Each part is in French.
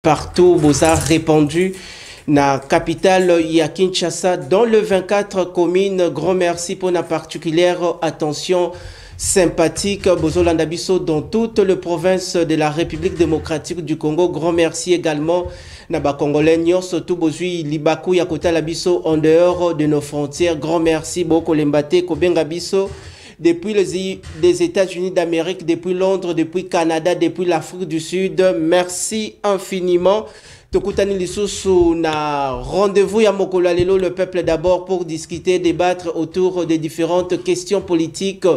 partout, vous a répandu. Na capitale ya Kinshasa, dans le 24 communes. Grand merci pour la particulière attention sympathique. Bozolanda biso dans toute la province de la République démocratique du Congo. Grand merci également na ba Congolais surtout bozui libaku ya kota la biso en dehors de nos frontières. Grand merci beaucoup lembate kobenga biso depuis les États-Unis d'Amérique, depuis Londres, depuis Canada, depuis l'Afrique du Sud. Merci infiniment. Tokutani Lisusu na rendez-vous ya mokolo lelo le peuple d'abord pour discuter, débattre autour des différentes questions politiques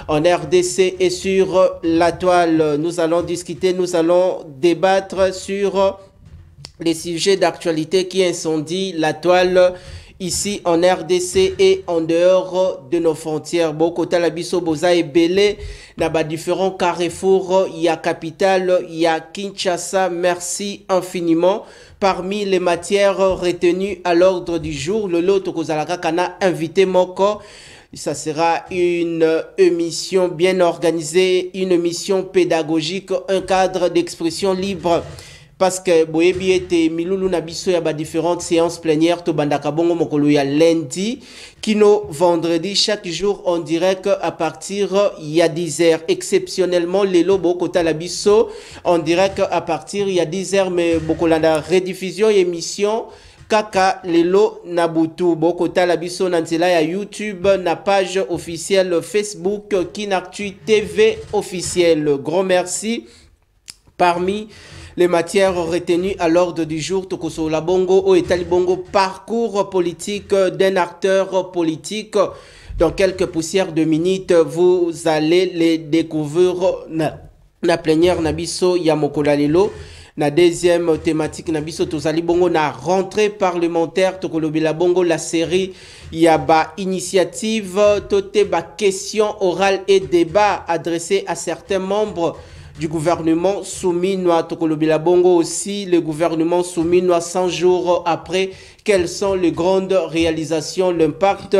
en RDC et sur la toile. Nous allons discuter, nous allons débattre sur les sujets d'actualité qui incendient la toile ici en RDC et en dehors de nos frontières. Beaucoup talabiso boza et belé na ba différents carrefours, il y a capitale, il y a Kinshasa. Merci infiniment. Parmi les matières retenues à l'ordre du jour, le lot Tokozalaka kana invité Moko. Ça sera une émission bien organisée, une émission pédagogique, un cadre d'expression libre. Parce que boyebi ete milulu na biso ya ba différentes séances plénières to bandaka bongo mokolo ya lundi kino vendredi chaque jour en direct à partir ya 10h. Exceptionnellement lelo bokota la biso en direct à partir ya 10h, mais bokolanda rediffusion émission kaka lelo nabutu bokota la biso na nzela ya YouTube na page officielle Facebook Kinactu TV officielle. Grand merci. Parmi les matières retenues à l'ordre du jour, Tokoso Labongo ou Etalibongo, parcours politique d'un acteur politique. Dans quelques poussières de minutes, vous allez les découvrir. La plénière Nabiso Yamokola Lelo. La deuxième thématique Nabiso Tozalibongo, na rentrée parlementaire Tokolobila Bongo, la série Yaba initiative, Toteba question orale et débat adressé à certains membres du gouvernement soumis à Tokolobila Bongo aussi, le gouvernement soumis 100 jours après. Quelles sont les grandes réalisations, l'impact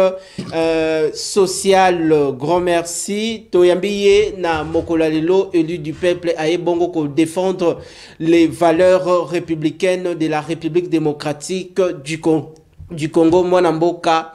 social? Grand merci. Toyambiye na Mokolalelo, élu du peuple, Aye Bongo, pour défendre les valeurs républicaines de la République démocratique du Congo. Mwanamboka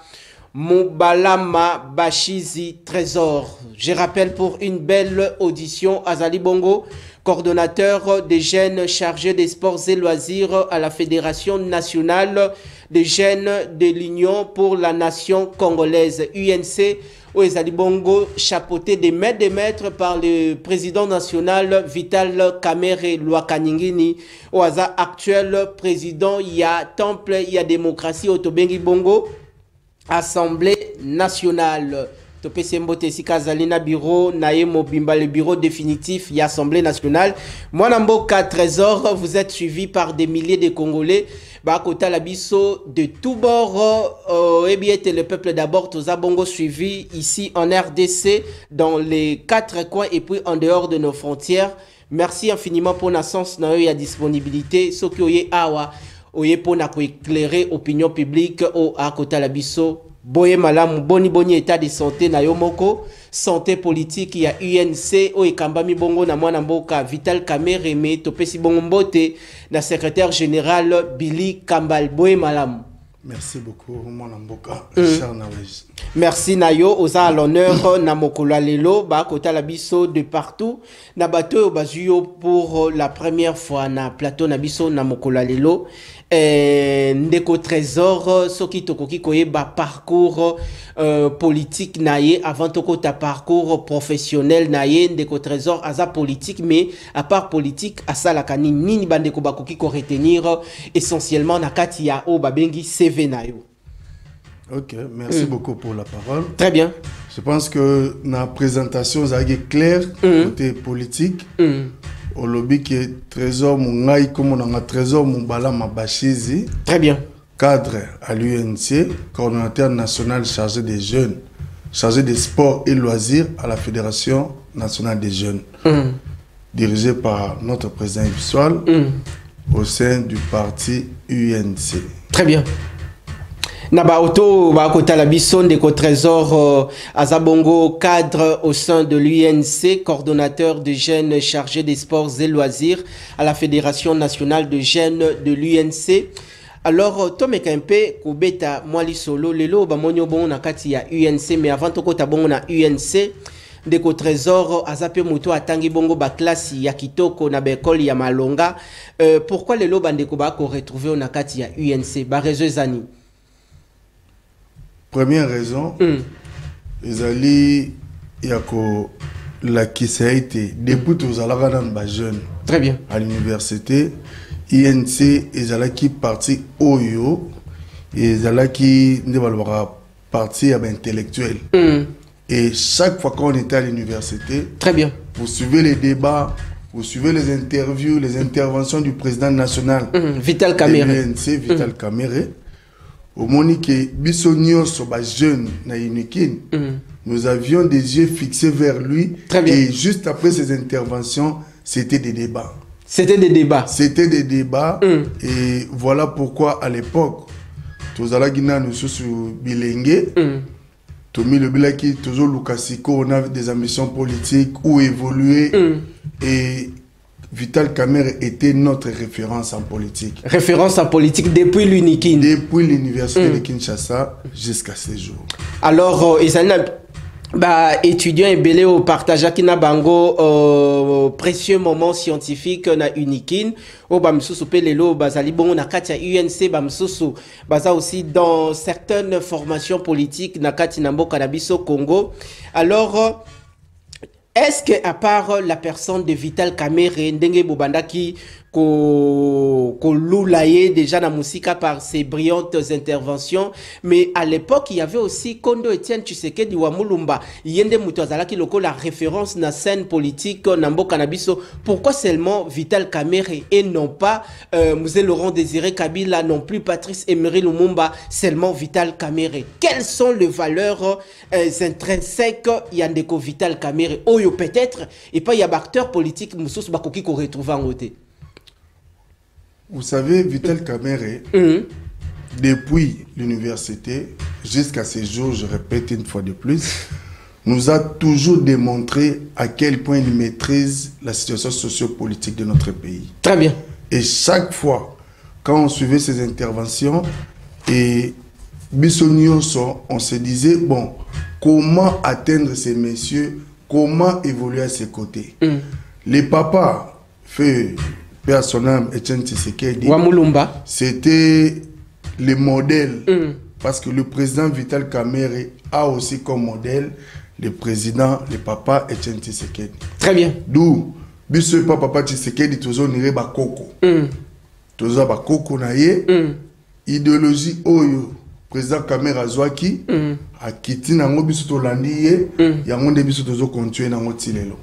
Moubalama Bashizi Trésor. Je rappelle pour une belle audition, Azali Bongo, coordonnateur des jeunes chargés des sports et loisirs à la Fédération nationale des jeunes de l'Union pour la nation congolaise, UNC, où Azali Bongo, chapeauté des maîtres par le président national Vital Kamerhe Lwakaningini, au hasard actuel président, il y a Temple, il y a démocratie, Otobengi Bongo, Assemblée nationale. Topesembote Sikazalina bureau, Naemo Bimba, le bureau définitif, y Assemblée nationale. Mwanamboka Trésor, vous êtes suivi par des milliers de Congolais. Bakota Labiso de tout bord, et bien le peuple d'abord, Toza Bongo suivi ici en RDC, dans les 4 coins et puis en dehors de nos frontières. Merci infiniment pour la sens na ya disponibilité. Soki oye awa. Oye pour éclairer opinion publique au akota la biso boye malam boni état de santé na yomoko santé politique ya UNC o ekambami bongo na mwana mboka Vital Kamerhe me topesi bongo mbote na secrétaire général Billy Kambal. Boye malam. Merci beaucoup mwana mboka Richard Nawez. Merci Nayo, oza à l'honneur na mokolo lelo ba kota la biso de partout na bato bazuyo pour la première fois na plateau na biso na mokolo lelo. Ndeko Trésor soki tokoki koyeba parcours politique naye avant toko ta parcours professionnel naye. Ndeko Trésor aza politique, mais à part politique asalaka nini bandeko bakoki ko retenir essentiellement na kati ya o babengi CV nayo. Ok, merci beaucoup pour la parole. Très bien. Je pense que la présentation est claire côté politique. Au lobby qui est Trésor Mungai, comme on a Trésor Mumbala Mabashizi. Très bien. Cadre à l'UNC, coordonnateur national chargé des jeunes, chargé des sports et loisirs à la Fédération nationale des jeunes. Dirigé par notre président Ibiswal au sein du parti UNC. Très bien. Naba auto ba kota la bison de Trésor Azabongo, cadre au sein de l'UNC, coordonnateur de jeunes chargé des sports et loisirs à la Fédération nationale de jeunes de l'UNC. Alors Tome Kempe Kubeta Mwali Solo lelo ba monyo bon na kati ya UNC, mais avant to kota bon na UNC de Trésor Azape Muto atangi bongo ba classe ya kitoko na bekoli ya Malonga. Pourquoi lelo bandeko ba ko retrouver na kati ya UNC ba réseau zani? Première raison, la qui a été depuis tous les jeunes. Très bien. À l'université, INC est qui parti Oyo et qui parti intellectuel. Et chaque fois qu'on était à l'université, très bien. Vous suivez les débats, vous suivez les interviews, les interventions du président national Vital Kamerhe. INC, Vital Kamerhe. Au moment que Bissonio soit jeune na Unikin, nous avions des yeux fixés vers lui. Très bien. Et juste après ces interventions, c'était des débats. C'était des débats. C'était des débats. Et voilà pourquoi à l'époque, Tozala Gina nous sommes bilingues. Tomi le Bilaki, toujours Lukasiko, on a des ambitions politiques ou évoluer. Et Vital Kamerhe était notre référence en politique. Référence en politique depuis l'Unikin. Depuis l'université de Kinshasa jusqu'à ce jour. Alors, étudiants et belé au partage qui n'a bango précieux moments scientifiques na Unikin. Au bamsusu pelelo bazali bon na katia UNC bamsusu baza aussi dans certaines formations politiques na kati na mboka na biso Congo. Alors est-ce que à part la personne de Vital Kamerhe ndenge bobandaki ko loulaye déjà na musika par ses brillantes interventions, mais à l'époque il y avait aussi Kondo Etienne Tshisekedi wa Mulumba yende muto azalaki loko la référence na scène politique na mboka na biso. Pourquoi seulement Vital Kamerhe et non pas Mzee Laurent Désiré Kabila, non plus Patrice Emery Lumumba, seulement Vital Kamerhe? Quelles sont les valeurs intrinsèques yandeko Vital Kamerhe oyo peut-être et pas y a acteur politique mususu bakoki ko retrouver en côté? Vous savez, Vital Kamerhe, depuis l'université jusqu'à ce jour, je répète une fois de plus, nous a toujours démontré à quel point il maîtrise la situation sociopolitique de notre pays. Très bien. Et chaque fois, quand on suivait ses interventions, et Bissonioso, on se disait, bon, comment atteindre ces messieurs, comment évoluer à ses côtés. Les papas, fait... à son âme, Etienne Tshisekedi, c'était le modèle. Parce que le président Vital Kamerhe a aussi comme modèle le président, le papa Etienne Tshisekedi. Très bien. D'où, biso papa Tshisekedi, toujours nire bakoko. Toujours bakoko na ye. Idéologie oyo, président Kamerhe azwaki, a kiti nango biso tolandi ye, yango nde biso tozo continuer nango tilelo.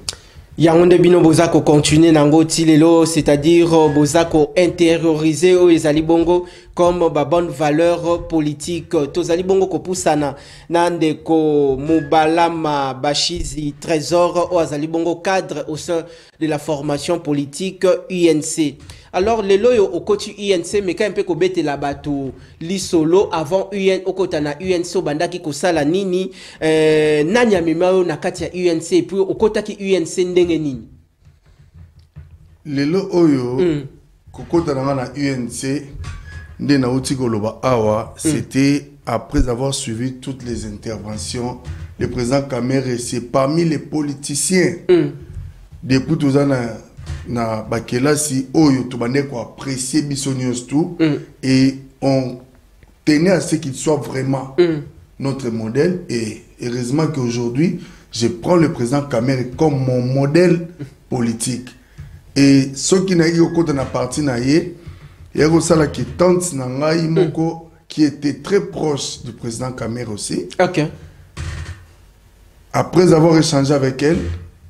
Yangonde bino bozako continuer nango tilelo, c'est-à-dire bozako intérioriser o ezali bongo comme ba bonne valeur politique. Tozali bongo ko pusana nande ko Mubalama Bashizi Trésor o azali bongo cadre au sein de la formation politique UNC. Alors les loyo au côté UNC mais quand un peu ko bete la bato li solo avant UN au côté na UNC bandaki ko sala nini nanya mimao na kati ya UNC et puis au côté ki UNC ndenge nini lelo oyo kokota na UNC nde na uti koloba awa c'était après avoir suivi toutes les interventions le président Kamerhe c'est parmi les politiciens depuis tous na bakelasi oyo tobande ko apprécier Bissonios tout et on tenait à ce qu'il soit vraiment notre modèle et heureusement qu'aujourd'hui je prends le président Kamerhe comme mon modèle politique et ceux qui n'a eu au côté de la partie naïe il y a aussi la qui tente nangai moko qui était très proche du président Kamerhe aussi. OK. Après avoir échangé avec elle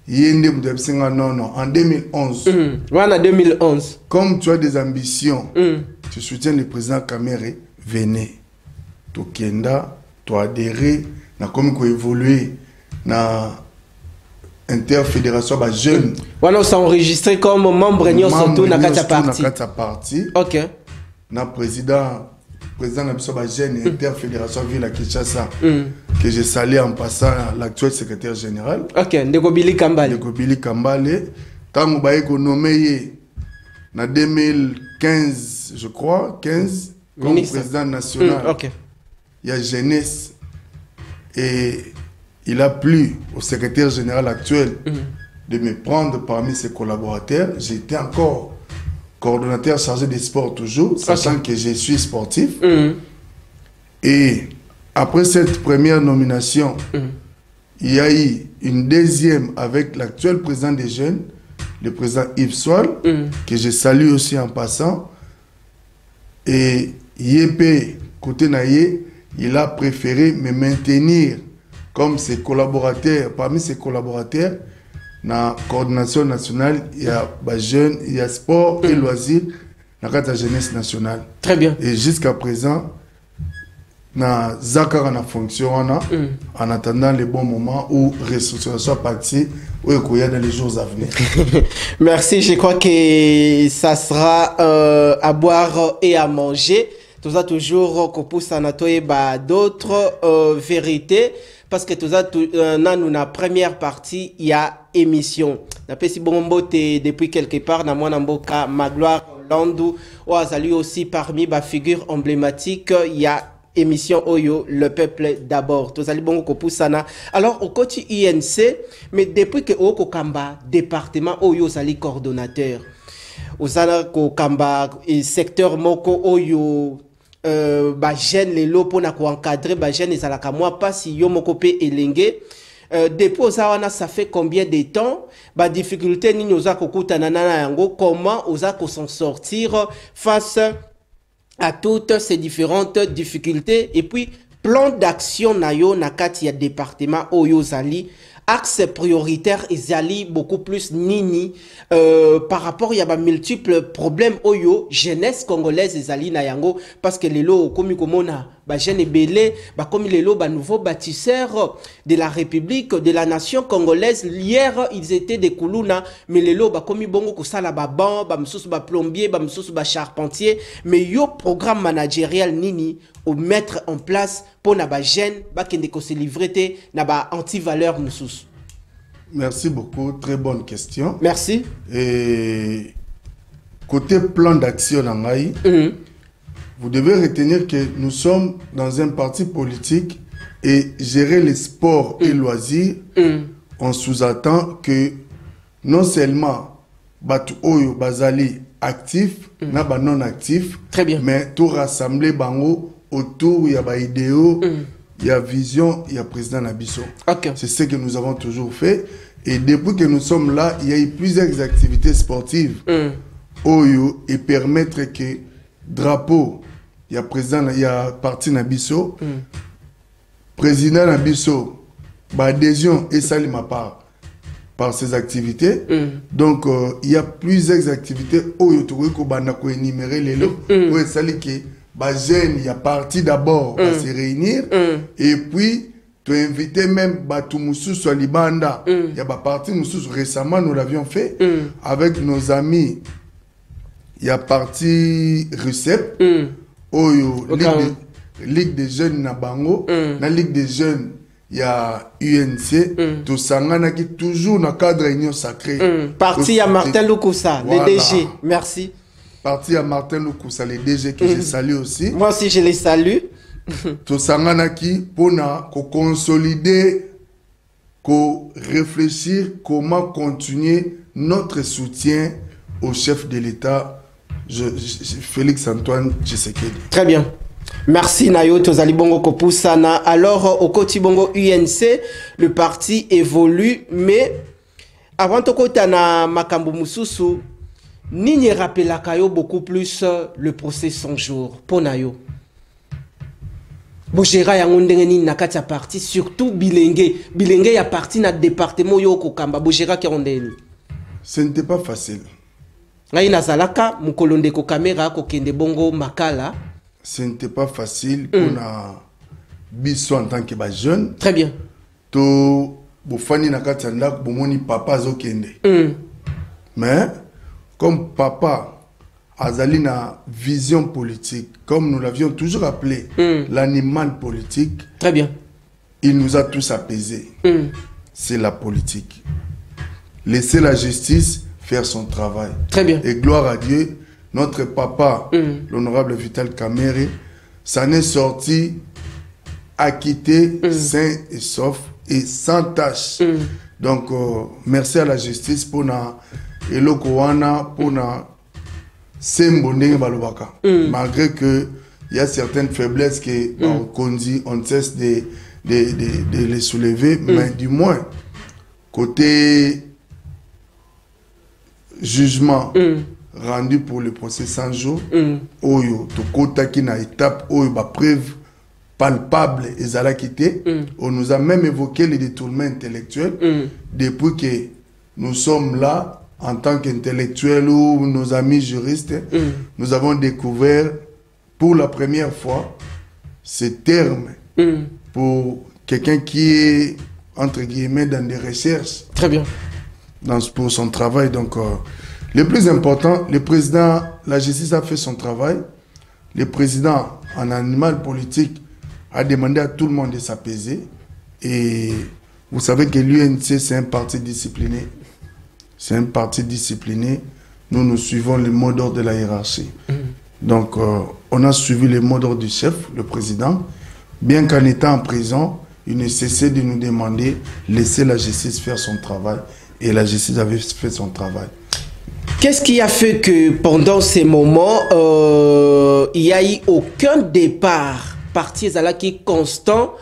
non, en 2011. Voilà, 2011. Comme tu as des ambitions, tu soutiens le président Kamerhe, venez. Tu kenda, tu adhéré, na comme tu évolué, na interfédération ba jeune. Voilà, on s'est enregistré comme membre surtout na kata parti. OK. Na président président de la jeune interfédération ville à Kinshasa, que j'ai salué en passant l'actuel secrétaire général. Ok, Ndeko Billy Kambale. Ndeko Billy Kambale. Tant que nommé en 2015, je crois, 15, comme Ministre. président national, Ok. il y a jeunesse. Et il a plu au secrétaire général actuel de me prendre parmi ses collaborateurs. J'étais encore coordonnateur chargé des sports toujours, sachant que je suis sportif. Et après cette première nomination, il y a eu une deuxième avec l'actuel président des jeunes, le président Yves Soal, que je salue aussi en passant. Et Yépé, côté Naye, il a préféré me maintenir comme ses collaborateurs, parmi ses collaborateurs, dans la coordination nationale, il y a jeunes, il y a sport et loisirs, dans la jeunesse nationale. Très bien. Et jusqu'à présent, na Zakara na fonction en attendant les bons moments où restructuration partie où il y a dans les jours à venir. Merci, je crois que ça sera à boire et à manger. Tout ça toujours qu'on pousse à d'autres vérités. Parce que tout ça, nous, la première partie, il y a émission. Si bon depuis quelque part, dans mon amboka, Magloire, Landou, ou Azali aussi parmi les figures emblématiques, il y a émission Oyo, le peuple d'abord. Tout ça, bon kopusana. Alors, au côté INC, mais depuis que Oko Kamba, département Oyo, Zali coordonnateur. Osana Kamba, secteur Moko Oyo, jeune les lots pour encadrer jeune et ça moi pas si yo moko pe elenge dépôt ça fait combien de temps difficulté ni oza kokuta nana yango comment oza s'en sortir face à toutes ces différentes difficultés et puis plan d'action na yo na kati ya département oyo zali axe prioritaire ezali beaucoup plus nini par rapport il y a multiples problèmes oyo jeunesse congolaise ezali na yango parce que lelo komi komona jeune belé comme lelo nouveau bâtisseurs de la République de la nation congolaise hier ils étaient des kuluna mais lelo komi bongo kosala ban msusu plombier msusu charpentier mais yo programme managérial nini au mettre en place pour na jeune kende ko se livrer te na anti-valeur msusu. Merci beaucoup, très bonne question. Merci. Et côté plan d'action Nangaï, vous devez retenir que nous sommes dans un parti politique et gérer les sports et loisirs, on sous-attend que non seulement Batu Oyo Bazali actif, na ba non actif, très bien, mais tout rassembler bango autour il y a ba idéaux. Il y a vision, il y a président Nabiso. Okay. C'est ce que nous avons toujours fait. Et depuis que nous sommes là, il y a eu plusieurs activités sportives. Oyo et permettre que drapeau, il y a président, il y a parti Nabiso, président Nabiso, adhésion et salut ma part par ces activités. Donc il y a plusieurs activités. Oyo tu ko bana ko énumérer les lots. Oyo salut que il y a parti d'abord à se réunir et puis tu as invité même Batoumoussou sur Libanda. Il y a parti Moussou récemment, nous l'avions fait avec nos amis. Il y a parti Recep, Oyo, Ligue des jeunes Nabango, la Ligue des jeunes, il y a UNC, tout ça, qui toujours dans le cadre de réunion sacrée. Parti à Martin Loukoussa, voilà. Le DG, merci. Parti à Martin Loukoussa, les DG que je salue aussi. Moi aussi, je les salue. Tout ça, pour consolider, pour réfléchir comment continuer notre soutien au chef de l'État, Félix Antoine Tshisekedi. Très bien. Merci Nayo Tozali Bongo Kopusana. Alors, au côté Bongo UNC, le parti évolue, mais avant de côté na Makambo Mususu, Nini rappela kayo beaucoup plus le procès 100 jours pour Nayo. Bogera yango ndenge nini na kati ya parti surtout bilenge ya parti na département yo kokamba Bogera ki ondeni. Ce n'était pas facile. Ngai nazalaka mukolonde ko caméra ko kende bongo makala. Ce n'était pas facile pour na biso en tant que jeune. Très bien. To bofani na kati ya ndako bomoni papa zo kende. Mais comme papa azali na vision politique, comme nous l'avions toujours appelé, l'animal politique. Très bien. Il nous a tous apaisés. C'est la politique. Laissez la justice faire son travail. Très bien. Et gloire à Dieu, notre papa, l'honorable Vital Kamerhe, s'en est sorti acquitté, sain et sauf et sans tâche. Donc, merci à la justice pour na eloko wana pour na sembondenge balobaka. Malgré que il y a certaines faiblesses que on cesse de les soulever, mais du moins côté jugement rendu pour le procès 100 jours, oyo to kota ki na étape oyo ba preuve palpable ezalakité, on nous a même évoqué les détournements intellectuels depuis que nous sommes là en tant qu'intellectuels ou nos amis juristes, nous avons découvert pour la première fois ce terme pour quelqu'un qui est entre guillemets dans des recherches. Très bien. Pour son travail. Donc, le plus important, le président, la justice a fait son travail. Le président, en animal politique, a demandé à tout le monde de s'apaiser. Et vous savez que l'UNC, c'est un parti discipliné. C'est un parti discipliné. Nous suivons le mot d'ordre de la hiérarchie. Donc, on a suivi le mot d'ordre du chef, le président. Bien qu'en étant en prison, il ne cessait de nous demander de laisser la justice faire son travail. Et la justice avait fait son travail. Qu'est-ce qui a fait que pendant ces moments, il n'y a eu aucun départ parti qui constant,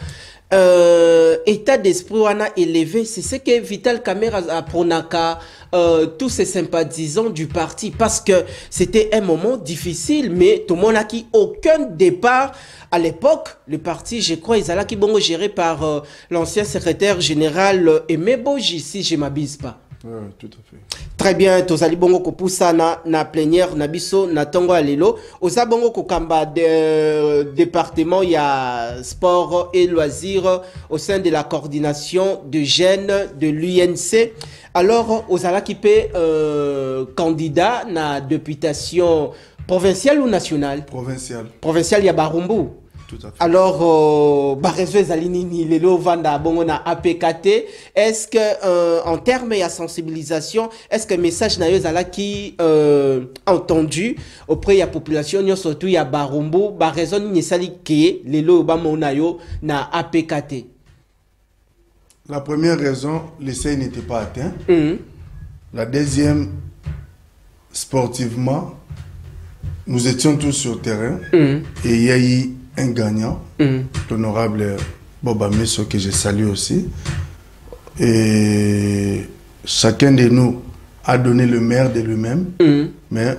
état d'esprit on a élevé, c'est ce que Vital Kamerhe a pronaka tous ses sympathisants du parti, parce que c'était un moment difficile, mais tout le monde n'a eu aucun départ. À l'époque, le parti, je crois, ils allaient bon géré par l'ancien secrétaire général Aimé Boji, si je ne m'abuse pas. Oui, tout à fait. Très bien, tozali bongo kopusa na plénière na biso na tongo alelo. Oza bongo kokamba département il y a sport et loisirs au sein de la coordination de jeunes de l'UNC. Alors, ozala qui peut candidat na députation provinciale ou nationale? Provinciale. Provinciale, il y a Barumbu. Tout à fait. Alors, lelo vanda bongo na APKT. Est-ce que en termes de sensibilisation, est-ce que le message na yozala qui entendu auprès de la population, surtout ya Barumbu, ba raison ni sali ke lelo ba mona yo na APKT? La première raison, l'essai n'était pas atteint. La deuxième, sportivement, nous étions tous sur le terrain et il y a eu un gagnant, l'honorable Boba Meso, que je salue aussi. Et chacun de nous a donné le meilleur de lui-même. Mais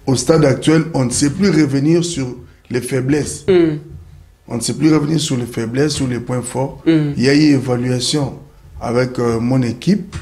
au stade actuel, on ne sait plus revenir sur les faiblesses. On ne sait plus revenir sur les faiblesses, sur les points forts. Il y a eu évaluation avec mon équipe.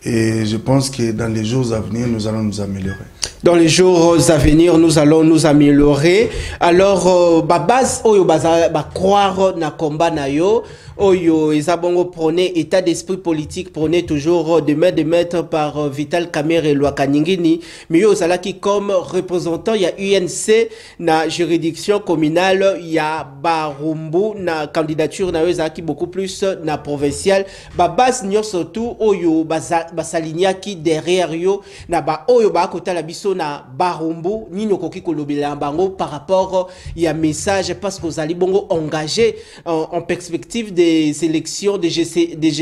Et je pense que dans les jours à venir, nous allons nous améliorer. Dans les jours à venir, nous allons nous améliorer. Alors, base oyo ba croire na combat na yo. Oyo ezabongo prenez état d'esprit politique, prenez toujours de maître par Vital Kamerhe Lwakaningini. Mais yo zala qui comme représentant il y a UNC na juridiction communale, il y a Barumbu na candidature na yo qui beaucoup plus na provincial. Base nyo surtout oyo basalinia qui derrière yo na ba oyo ba kota la biso na Barumbu ni koki kolobela bango par rapport il y a message parce que zali bongo engagé en perspective des élections, des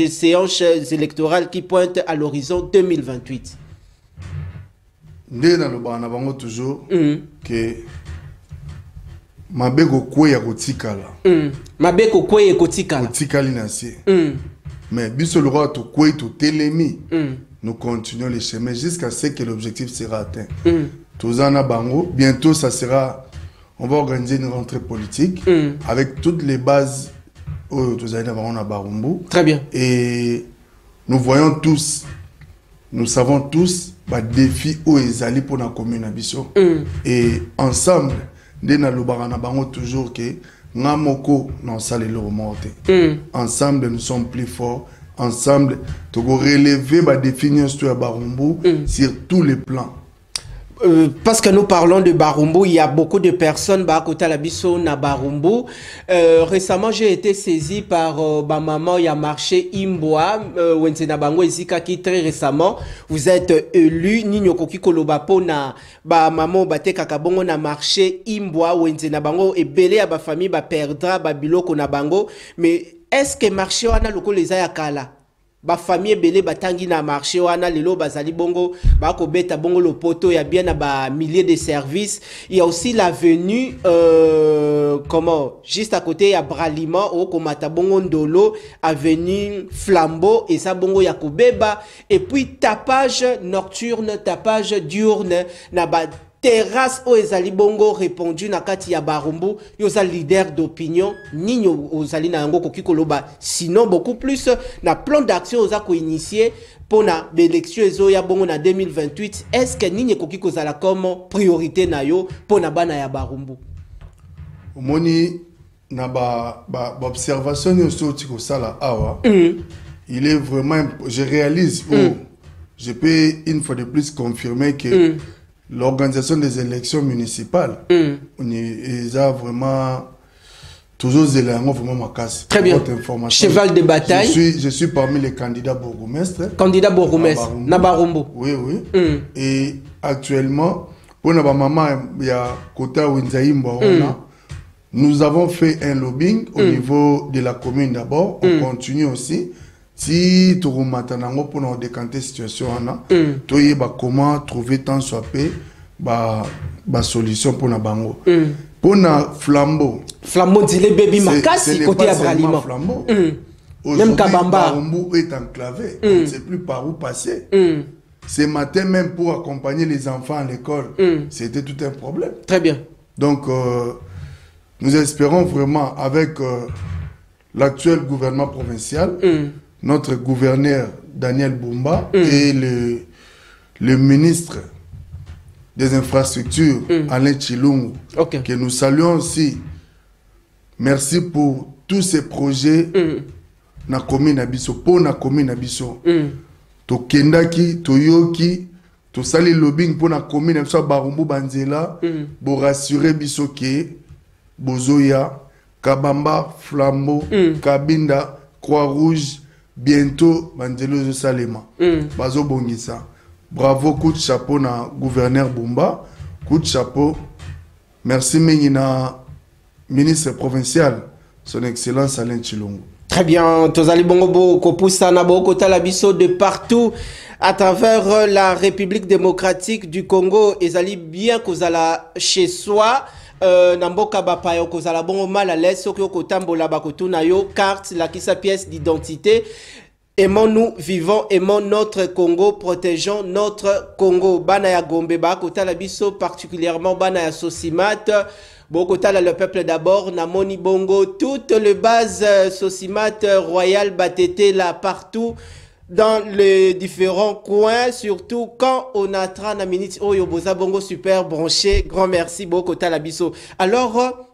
séances électorales qui pointent à l'horizon 2028. Nous avons toujours que Mabeko Kouya Kotikala. Mabeko Kouya Kotikala. Kotikali Nassi. Mais biso le roi to Kouya to Telemi. Nous continuons les chemins jusqu'à ce que l'objectif sera atteint. Tozana Bango, bientôt ça sera. On va organiser une rentrée politique avec toutes les bases. Très bien. Et nous voyons tous, nous savons tous, les défis où ils allaient pour la commune. Et ensemble, nous avons toujours que Namoko non sale le remonte. Ensemble, nous sommes plus forts. Ensemble, nous avons relevé les défis sur tous les plans. parce que nous parlons de Barumbu, il y a beaucoup de personnes à côté de la biso na Barumbu. Récemment, j'ai été saisi par ma maman, il y a marché Imboa, Wenzena Bango Ezika qui très récemment, vous êtes élu, Nino Koki Kolobapo na ba maman bate kakabongo na marché Imboa, Wenzena Bango et belé à ba famille ba perdra ba biloko na bango. Mais est-ce que marché wana loko les ayakala? Ba famille belé batangi na marché wana lelo bazali bongo ba ko beta bongo le poto ya bien na ba milliers de services. Il y a aussi l'avenue comment juste à côté ya Bralima au komata bongo ndolo avenue Flambeau et ça bongo ya kobeba et puis tapage nocturne tapage diurne na ba terrasse au ezali bongo répondu na kati ya Barumbu yoza leader d'opinion ninyo ozali na yango koki koloba sinon beaucoup plus na plan d'action oza ko initier pour na l'élection ezo ya bongo na 2028 est-ce que ninyo koki kozala comme priorité na yo pour na bana ya Barumbu omoni na ba observation yo soti ko sala awa il est vraiment je réalise je peux une fois de plus confirmer que l'organisation des élections municipales, ils ont vraiment toujours vraiment ma casse. Très bien. Cheval de bataille. Je suis parmi les candidats bourgmestres. Candidat bourgmestre. Nabarumbo. Oui, oui. Et actuellement, pour ma maman, il y a Kota Winzaïmbo. Nous avons fait un lobbying au niveau de la commune d'abord. On continue aussi. Si tu remontes pour nous décanter la situation, tu vas comment trouver tant soit paix, solution pour nous bango. Pour nous flambeau. Flambeau dit les bébés makasi côté Abralima. Flambeau. Même Kabamba. Flambeau est enclavé. On ne sait plus par où passer. Ce matin même pour accompagner les enfants à l'école, c'était tout un problème. Très bien. Donc nous espérons vraiment avec l'actuel gouvernement provincial. Notre gouverneur Daniel Bumba et le ministre des infrastructures Alain Chilungu, que nous saluons aussi. Merci pour tous ces projets na commune Abisso, pour na commune Abisso. To kendaki, to yoki, to sali lobbying pour na commune Abisso Barumbu Banzela, pour rassurer Bisso que Bozoya, Kabamba, Flambeau, Kabinda, Croix-Rouge, bientôt Banzelo Salema. Bazo Bongisa. Bravo, coup de chapeau na gouverneur Bumba. Coup de chapeau. Merci Menina, ministre provincial, son excellence Alain Chilungu. Très bien, Tozali Bongobo, Kopusa Nabo, Talabiso de partout à travers la République démocratique du Congo. Ezali bien Kozala chez soi. Namboka bapayo kozala bongo mal à l'aise sokyo kotambola bakotuna yo carte la kisa pièce d'identité. Aimons-nous, vivons, aimons notre Congo, protégeons notre Congo. Bana ya Gombe ba kota la biso particulièrement bana ya Sosimat. Bokota le peuple d'abord, Namoni Bongo, toutes les bases Sosimat Royal Batete là partout. Dans les différents coins, surtout quand on a 30 minutes, Oyo Boza Bongo super branché, grand merci beaucoup Talabiso. Alors,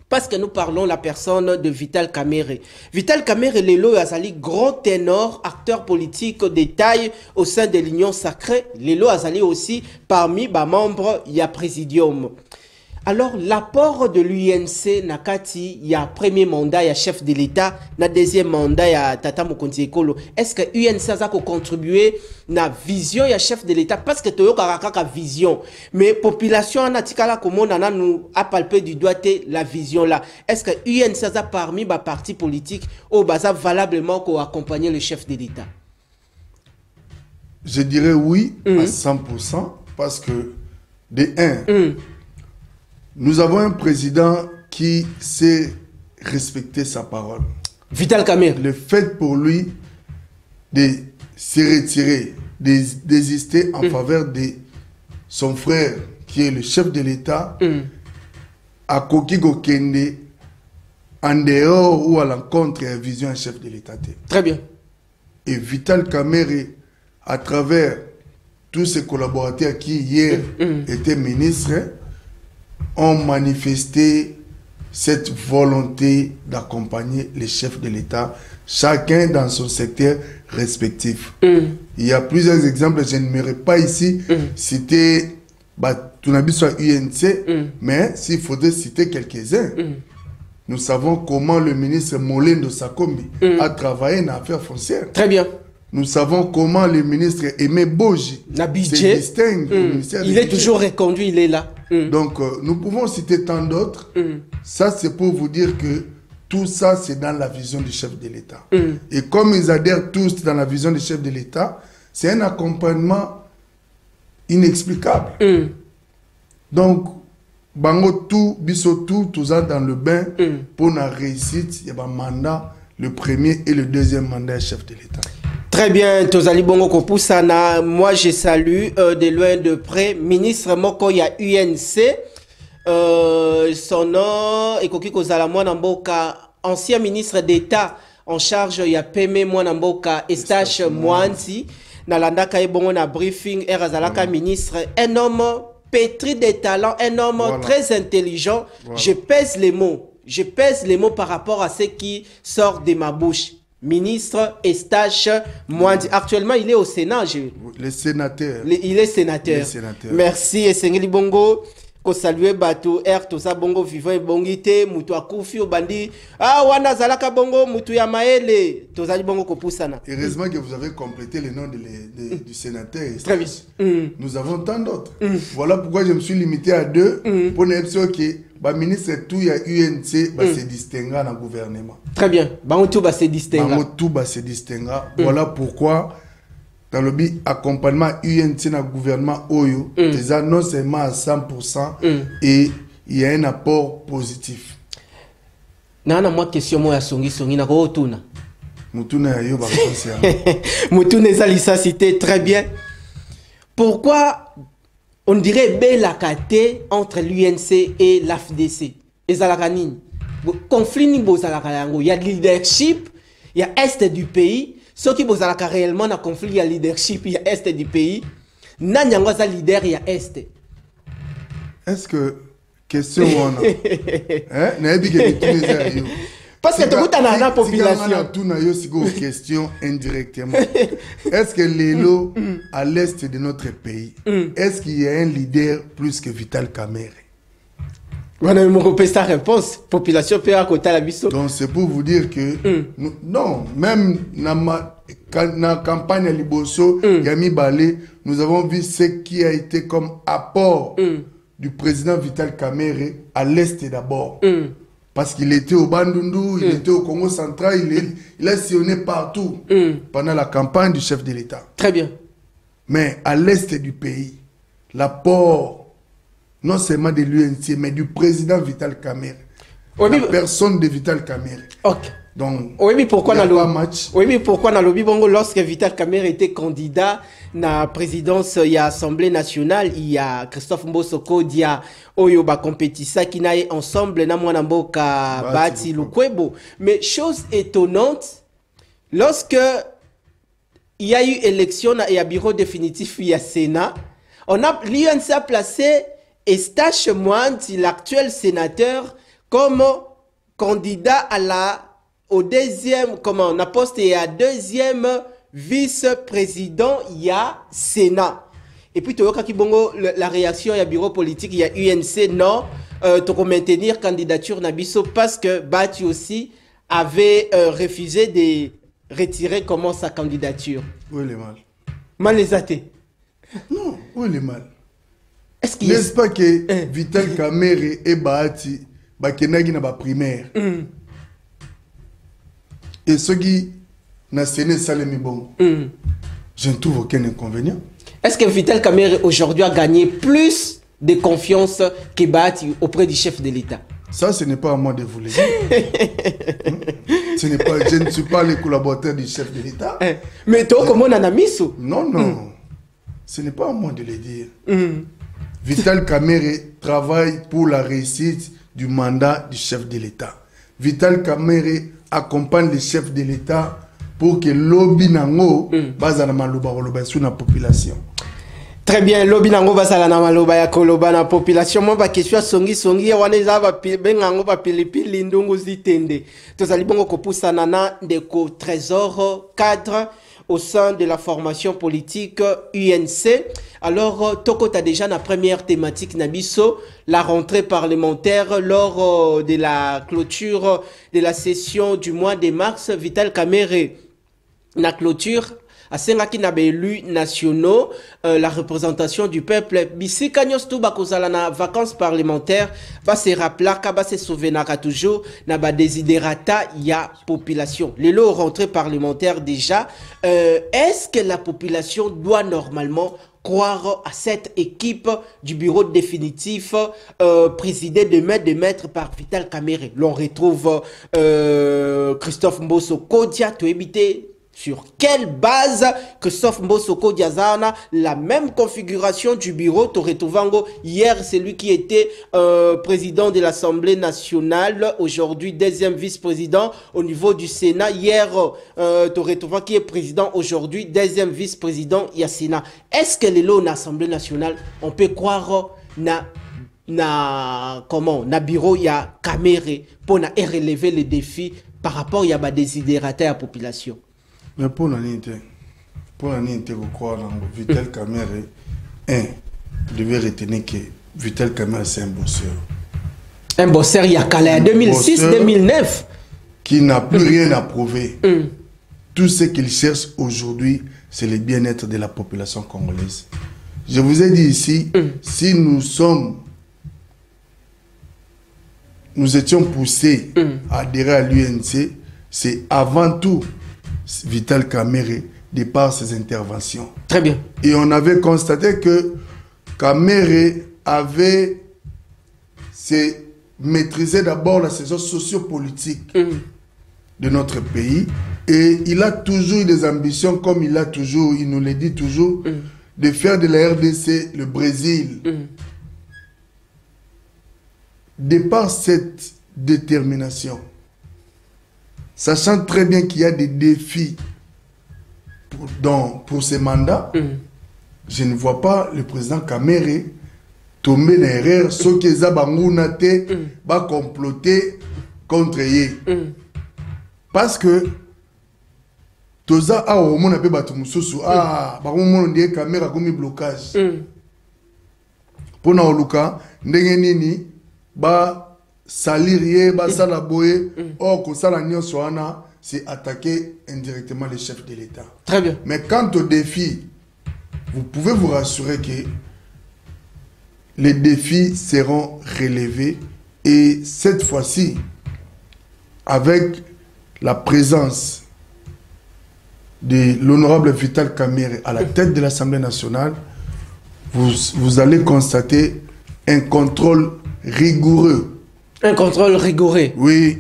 parce que nous parlons la personne de Vital Kamerhe. Vital Kamerhe, Lelo Azali, grand ténor, acteur politique de taille au sein de l'Union Sacrée. Lelo Azali aussi, parmi les membres, il y a Présidium. Alors, l'apport de l'UNC, Nakati, il y a premier mandat, il y a chef de l'État, na deuxième mandat, il y a Tata Mokonzi Ekolo. Est-ce que l'UNC a contribué na vision, il y a chef de l'État? Parce que Toyo Karakaka vision. Mais population, Natikala, comment on a nous a palpé du doigt la vision là. Est-ce que l'UNC a parmi les partis politiques au basa valablement qu'on accompagné le chef de l'État? Je dirais oui à 100% parce que de un, nous avons un président qui sait respecter sa parole. Vital Kamerhe. Le fait pour lui de se retirer, de désister en faveur de son frère, qui est le chef de l'État, à Kokigo Kende, en dehors ou à l'encontre de la vision d'un chef de l'État. Très bien. Et Vital Kamerhe, à travers tous ses collaborateurs qui hier étaient ministres, ont manifesté cette volonté d'accompagner les chefs de l'État, chacun dans son secteur respectif. Il y a plusieurs exemples, je n'aimerais pas ici citer tout n'a soit UNC, mais s'il faudrait citer quelques-uns, nous savons comment le ministre Molendo Sakombi a travaillé dans l'affaire foncière. Très bien. Nous savons comment le ministre Aimé Boji se distingue au ministère il est toujours reconduit, il est là. Donc, nous pouvons citer tant d'autres. Ça, c'est pour vous dire que tout ça, c'est dans la vision du chef de l'État. Et comme ils adhèrent tous dans la vision du chef de l'État, c'est un accompagnement inexplicable. Donc, bango tout, biso tout ça dans le bain pour la réussite. Il y a un mandat, le premier et le deuxième mandat chef de l'État. Très bien, Tozali Bongo Kopusana. Moi, je salue de loin de près ministre Mokoya UNC. Son nom est Koki Kozala Mwanamboka, ancien ministre d'État en charge ya Peme Mwanamboka Estache Mwanti. Nalandaka ebongo na briefing Erazalaka ministre, un homme pétri de talent, un homme très intelligent. Je pèse les mots. Je pèse les mots par rapport à ce qui sort de ma bouche. Ministre Estache Mwanti. Actuellement, il est au Sénat. Le sénateur. Il est sénateur. Merci. Et Sengeli Bongo. Ko saluer bato toza bongo vivant et bongite mutu akufi obandi wana zalaka bongo mutu ya maele tozali bongo kopusana. Heureusement que vous avez complété le nom du sénateur. Très vite. Nous avons tant d'autres. Voilà pourquoi je me suis limité à deux pour ne pas que le ministre tout ya UNC se distinguera dans le gouvernement. Très bien. Bango tout se distinguera. Bango tout se distinguera. Voilà pourquoi dans le accompagnement UNC dans le gouvernement Oyo, déjà non seulement à 100% et il y a un apport positif. Nana moi question moi songi na ko tuna. Mutuna yo ba conscient. Mutuna ça cité très bien. Pourquoi on dirait belle kate entre l'UNC et l'AFDC? Ezalaka nini? Conflit ni bozalaka yango, il y a leadership, il y a est du pays. Ceux qui ont réellement un conflit, il y a leadership, il y a est du pays. Nanyangwa za leader, il y a est. Est-ce que question on a parce que tu as la population. Si question indirectement. Est-ce que l'élo à l'est de notre pays, est-ce qu'il y a un leader plus que Vital Kamerhe? On a eu sa réponse. Population peut à côté la biso. Donc c'est pour vous dire que non, même dans la campagne à Liboso, Yami Balé, nous avons vu ce qui a été comme apport du président Vital Kamerhe à l'est d'abord. Parce qu'il était au Bandundu, il était au Congo central, il a sillonné partout pendant la campagne du chef de l'État. Très bien. Mais à l'est du pays, l'apport non seulement de l'UNC, mais du président Vital Kamerhe. La personne de Vital Kamerhe. Ok. Donc, oui, mais pourquoi dans le match? Oui, mais pourquoi dans le Bongo, lorsque Vital Kamerhe était candidat à la présidence de l'Assemblée nationale, il y a Christophe Mbosoko, il y a Oyoba Compétissa qui n'a ensemble na Mwanamboka Bati Lukwebo. Mais chose étonnante, lorsque il y a eu élection et un bureau définitif, il y a Sénat, l'UNC a placé Estache Mwanti, l'actuel sénateur, comme candidat au deuxième, comment on a posté à deuxième vice-président, il y a Sénat. Et puis, la réaction, il y a bureau politique, il y a UNC, non, tu peux maintenir candidature Nabiso parce que Bati aussi avait refusé de retirer comment sa candidature. Où est le mal? Mal les athées. Non, où est le mal? N'est-ce pas que Vital Kamerhe et Bahati Bakenagi na ba primaire et ceux qui na séné Salemi Bongo, je ne trouve aucun inconvénient. Est-ce que Vital Kamerhe aujourd'hui a gagné plus de confiance que Bahati auprès du chef de l'État? Ça, ce n'est pas à moi de vous le dire. Je ne suis pas le collaborateur du chef de l'État. Mais toi, comment on a mis ça? Non, non. Ce n'est pas à moi de le dire. Vital Kamerhe travaille pour la réussite du mandat du chef de l'État. Vital Kamerhe accompagne le chef de l'État pour que lobby nango bazana maloba koloba sur la population. Très bien, lobby nango bazala na maloba ya koloba na population. Moi ba question songi waneza ba bengango ba pilipili ndongo zitende. Tozali bongo kopusa nana ndeko trésor cadre au sein de la formation politique UNC. Alors, Toko a déjà la première thématique Nabiso, la rentrée parlementaire lors de la clôture de la session du mois de mars. Vital Kamerhe, la clôture, à Sengaki na élus nationaux, la représentation du peuple. Bisi Kanyos tout bakozala na vacances parlementaires, va se rappeler, va se souvenir toujours, na ba desiderata ya population. Les lots rentrée parlementaire déjà, est-ce que la population doit normalement croire à cette équipe du bureau définitif présidé de maître par Vital Kamerhe? L'on retrouve Christophe Mbosso Kodia, to éviter sur quelle base Christophe Mbosso Kodia Zana, la même configuration du bureau. Toretovango, hier, c'est lui qui était président de l'Assemblée nationale, aujourd'hui deuxième vice-président au niveau du Sénat. Hier, Toretovango qui est président, aujourd'hui deuxième vice-président Yassina. Est-ce que les lots de l'Assemblée nationale, on peut croire na bureau ya Kamerhe pour relever les défis par rapport à la désidérateur à la population? Mais pour l'année, croire dans Vital Kamerhe, devait retenir que Vital Kamerhe, c'est un bosseur. Un bosseur, il y a 2006-2009. Qui n'a plus rien à prouver. Tout ce qu'il cherche aujourd'hui, c'est le bien-être de la population congolaise. Je vous ai dit ici, si nous étions poussés à adhérer à l'UNC, c'est avant tout Vital Kamerhe de par ses interventions. Très bien. Et on avait constaté que Kamerhe avait maîtrisé d'abord la saison sociopolitique de notre pays. Et il a toujours eu des ambitions, comme il nous le dit toujours, de faire de la RDC le Brésil. De par cette détermination, sachant très bien qu'il y a des défis pour ces mandats, je ne vois pas le président Kamerhe tomber dans l'erreur, ceux qui va comploter contre lui. Parce que Toza a au monde appelé Batumususu, on dit Kamerhe a commis blocage. Pour nous, Luka, Ndengenini, salir salaboye, or que ça la c'est attaquer indirectement les chefs de l'État. Très bien. Mais quant au défi, vous pouvez vous rassurer que les défis seront relevés et cette fois-ci, avec la présence de l'honorable Vital Kamerhe à la tête de l'Assemblée nationale, vous allez constater un contrôle rigoureux. Un contrôle rigoureux. Oui.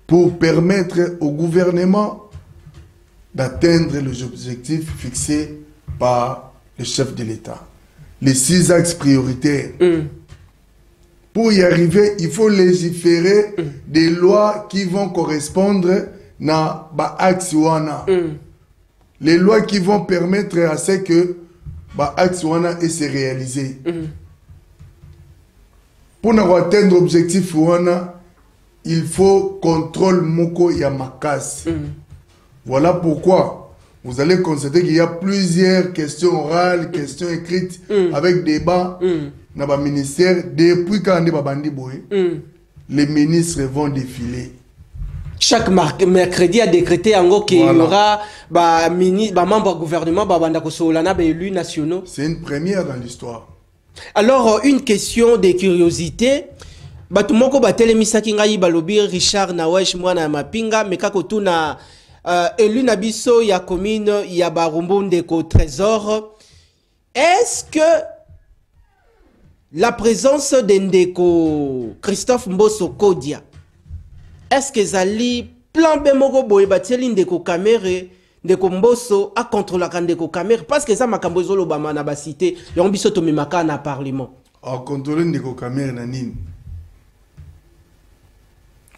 Pour permettre au gouvernement d'atteindre les objectifs fixés par le chef de l'État. Les 6 axes prioritaires. Pour y arriver, il faut légiférer des lois qui vont correspondre à l'axe wana. Les lois qui vont permettre à ce que l'axe wana se réaliser. Pour atteindre l'objectif wana, il faut contrôle moko yamakas. Voilà pourquoi vous allez constater qu'il y a plusieurs questions orales, questions écrites avec débat dans le ministère. Depuis quand les ministres vont défiler. Chaque mercredi a décrété qu'il y aura membres du gouvernement élus nationaux. C'est une première dans l'histoire. Alors, une question de curiosité. Batumoko batelemisa kingai balobi Richard Nawesh mwana mapinga mekako tuna élu nabiso ya commune ya Barumbu Ndeko Trésor. Est-ce que la présence de Ndeko Christophe Mbosso Kodia, est-ce que zali plan B moko boye bateli Ndeko Kamerhe Ndeko Mbosso a contrôler Ndeko Kamerhe parce que ça makambo zolo bama na ba cité yon biso to mimaka na parlement. A contrôler Ndeko Kamerhe na nini?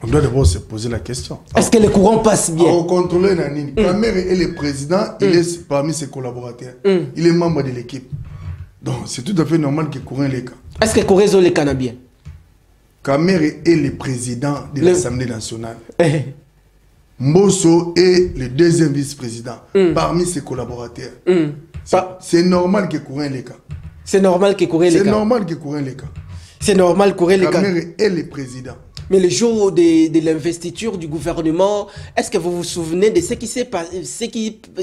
On doit d'abord se poser la question. Est-ce que le courant passe bien? Au contrôler Nanine. Kamerhe est le président, il est parmi ses collaborateurs. Il est membre de l'équipe. Donc c'est tout à fait normal que courant les cas. Est-ce que Corézo les canne bien? Kamerhe est le président de l'Assemblée nationale. Mbosso est le deuxième vice-président parmi ses collaborateurs. C'est normal que courir les cas. C'est normal que courir les cas. C'est normal que courir les cas. C'est normal courir les cas. Kamerhe est le président. Mais le jour de l'investiture du gouvernement, est-ce que vous vous souvenez de ce qui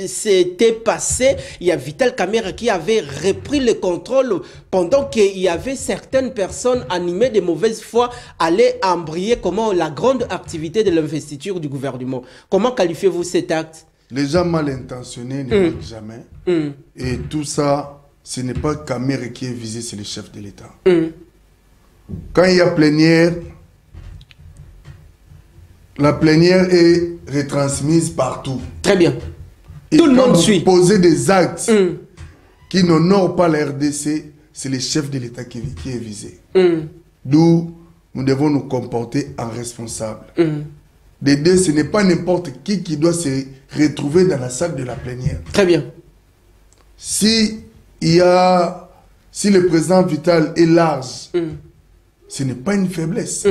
s'était passé? Il y a Vital Kamerhe qui avait repris le contrôle pendant qu'il y avait certaines personnes animées de mauvaise foi allaient embrayer comment la grande activité de l'investiture du gouvernement. Comment qualifiez-vous cet acte? Les gens mal intentionnés ne manquent jamais. Et tout ça, ce n'est pas Kamerhe qui est visé, c'est le chef de l'État. Quand il y a plénière, la plénière est retransmise partout. Très bien. Et tout le monde vous suit. Posez des actes qui n'honorent pas la RDC, c'est le chef de l'État qui est visé. D'où nous devons nous comporter en responsables. De deux, ce n'est pas n'importe qui doit se retrouver dans la salle de la plénière. Très bien. Si le président Vital est large, ce n'est pas une faiblesse.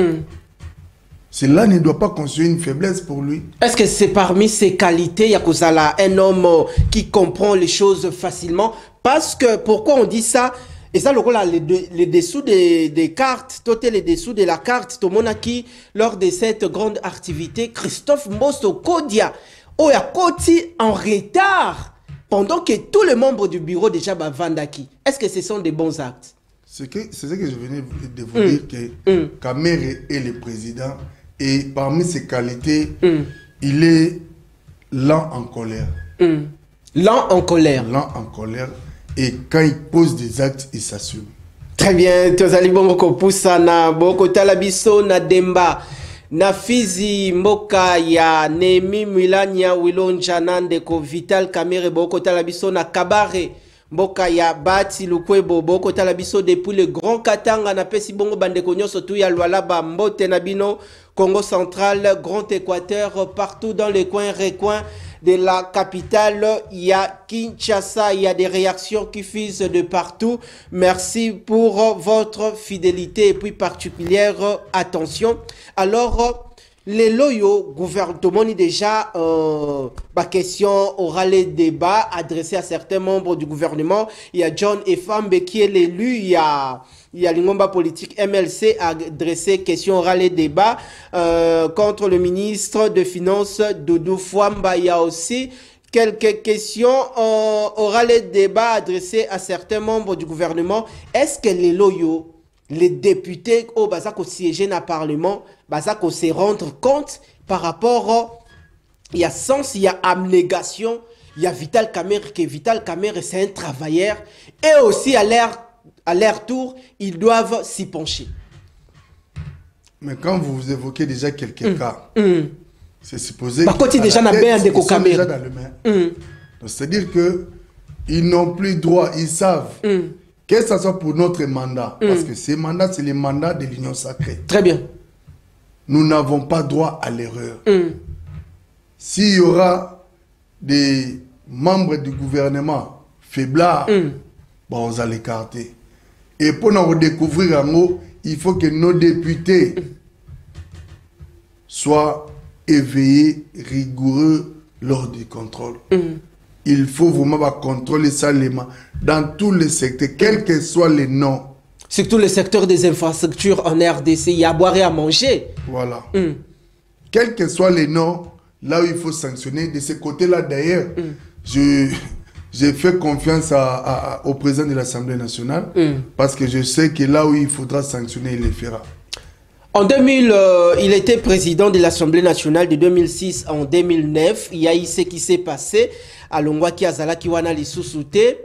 Cela ne doit pas constituer une faiblesse pour lui. Est-ce que c'est parmi ses qualités, Yakozala, un homme qui comprend les choses facilement? Parce que, pourquoi on dit ça? Et ça, les dessous des cartes, les dessous de la carte, Tomonaki, lors de cette grande activité, Christophe Mbosso Kodia, Oyakoti en retard, pendant que tous les membres du bureau déjà Vandaki. Est-ce que ce sont des bons actes? C'est ce que je venais de vous dire, que Kamerhe est le président et parmi ses qualités, il est lent en colère. Lent en colère. Lent en colère. Et quand il pose des actes, il s'assume. Très bien. Tozali bongo kopusa na boko talabiso na demba. Na Fizi mboka ya Nemi Milania Wilonja Nandeko Vital Kamerhe boko talabiso na Kabare. Mboka ya Bati Lukwebo boko talabiso depuis le Grand Katanga na pesi bongo bandeko nyoso tu ya Lualaba Mbote Nabino Congo central, Grand Équateur, partout dans les recoins de la capitale, il y a Kinshasa, il y a des réactions qui fusent de partout. Merci pour votre fidélité et puis particulière attention. Alors, les loyaux gouvernements déjà ma question aura les débats adressés à certains membres du gouvernement. Il y a John Efambe qui est l'élu, il y a l'Ingomba politique MLC a adressé question aura les débats contre le ministre de Finances Doudou Fouamba. Il y a aussi quelques questions aura les débats adressés à certains membres du gouvernement. Est-ce que les loyaux, les députés au Bazako siéger dans le Parlement, Bazako se rendre compte par rapport, il y a sens, il y a abnégation, il y a Vital Kamerhe, que Vital Kamerhe c'est un travailleur, et aussi à leur tour, ils doivent s'y pencher. Mais quand vous évoquez déjà quelques cas, c'est supposé qu'ils déjà dans le main. C'est-à-dire qu'ils n'ont plus droit, ils savent. Que ce soit pour notre mandat, parce que ces mandats, c'est les mandats de l'Union sacrée. Très bien. Nous n'avons pas droit à l'erreur. S'il y aura des membres du gouvernement faiblards, bon, on va l'écarter. Et pour nous redécouvrir en haut, il faut que nos députés soient éveillés, rigoureux lors du contrôle. Il faut vraiment contrôler ça dans tous les secteurs, quels que soient les noms. Surtout le secteur des infrastructures en RDC, il y a à boire et à manger. Voilà. Quels que soient les noms, là où il faut sanctionner, de ce côté-là d'ailleurs, j'ai fait confiance au président de l'Assemblée nationale parce que je sais que là où il faudra sanctionner, il le fera. En 2000, il était président de l'Assemblée nationale de 2006 en 2009. Il y a eu ce qui s'est passé à Longwaki Azala Kiwana Lissousouté.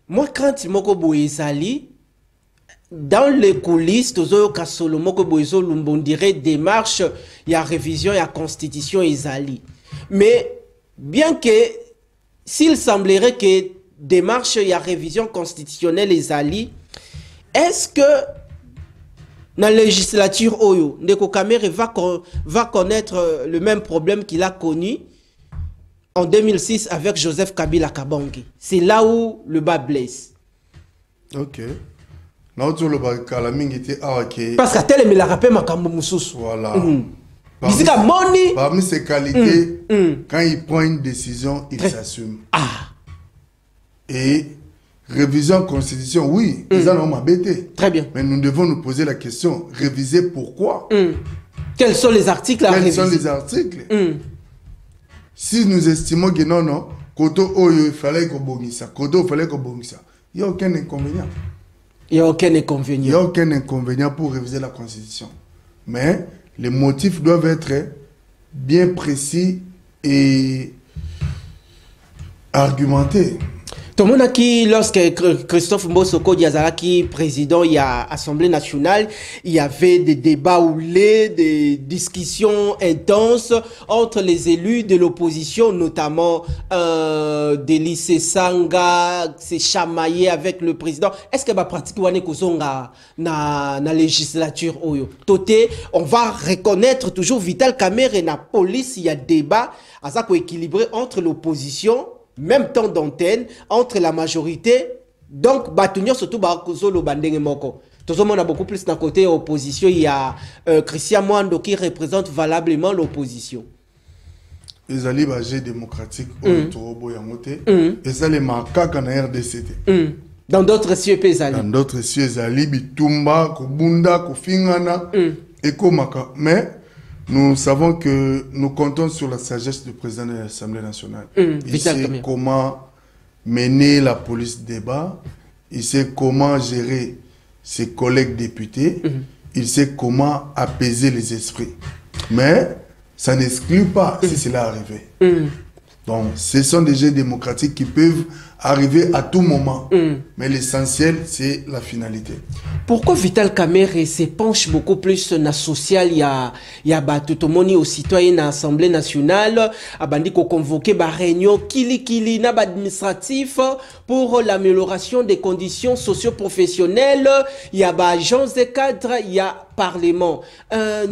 Moi, quand Moko Boezali, dans les coulisses, Tozo Kasolo Moko Boezo on dirait démarche, il y a révision, il y a constitution Izali. Mais bien que, s'il semblerait que démarche, il y a révision constitutionnelle Izali, est-ce que dans la législature Oyo, Ndeko Kamerhe va connaître le même problème qu'il a connu en 2006 avec Joseph Kabila Kabange? C'est là où le bas blesse. Ok. Parce que tel me l'a rappelé Makambo Moussous. Voilà. Parmi ses qualités, quand il prend une décision, il s'assume. Et révision constitution, oui, ils en ont m'embêté. Très bien. Mais nous devons nous poser la question, réviser pourquoi? Quels sont les articles à réviser? Quels sont les articles? Si nous estimons que non, Koto Oyo, il fallait qu'on bongissa, Koto, il fallait qu'on bongissa, il n'y a aucun inconvénient. Il n'y a aucun inconvénient. Il n'y a aucun inconvénient pour réviser la constitution. Mais les motifs doivent être bien précis et argumentés. Tout le monde qui, lorsque Christophe Mbosoko Diazaraki, président, il y a Assemblée nationale, il y avait des débats houlés, des discussions intenses entre les élus de l'opposition, notamment des lycées Sanga, s'est chamaillé avec le président. Est-ce que va pratiquer na législature oyo? Toté, on va reconnaître toujours Vital Kamerhe et la police, il y a débat à ça équilibré entre l'opposition, même temps d'antenne, entre la majorité, donc Batunyo surtout Bakozolo Bandenge Moko. Tout le monde a beaucoup plus d'un côté opposition, il y a Christian Mwando qui représente valablement l'opposition. Les alliés démocratiques au Torobo Yamote, et ça les marquent en RDCT. Dans d'autres cieux pézali. Dans d'autres cieux, Zali, Bitumba, Kobunda, Kofingana, et Komaka. Mais nous savons que nous comptons sur la sagesse du président de l'Assemblée nationale. Il sait comment mener la police débat, il sait comment gérer ses collègues députés, il sait comment apaiser les esprits. Mais ça n'exclut pas si cela arrivait. Donc, ce sont des jeux démocratiques qui peuvent arriver à tout moment. Mais l'essentiel, c'est la finalité. Pourquoi Vital Kamerhe se penche beaucoup plus dans le social? Il y a Batutomoni aux citoyens dans l'Assemblée nationale, abandi ko convoqué ba réunion kili na administratif pour l'amélioration des conditions socio-professionnelles. Il y a ba agents et cadres, il y a parlement.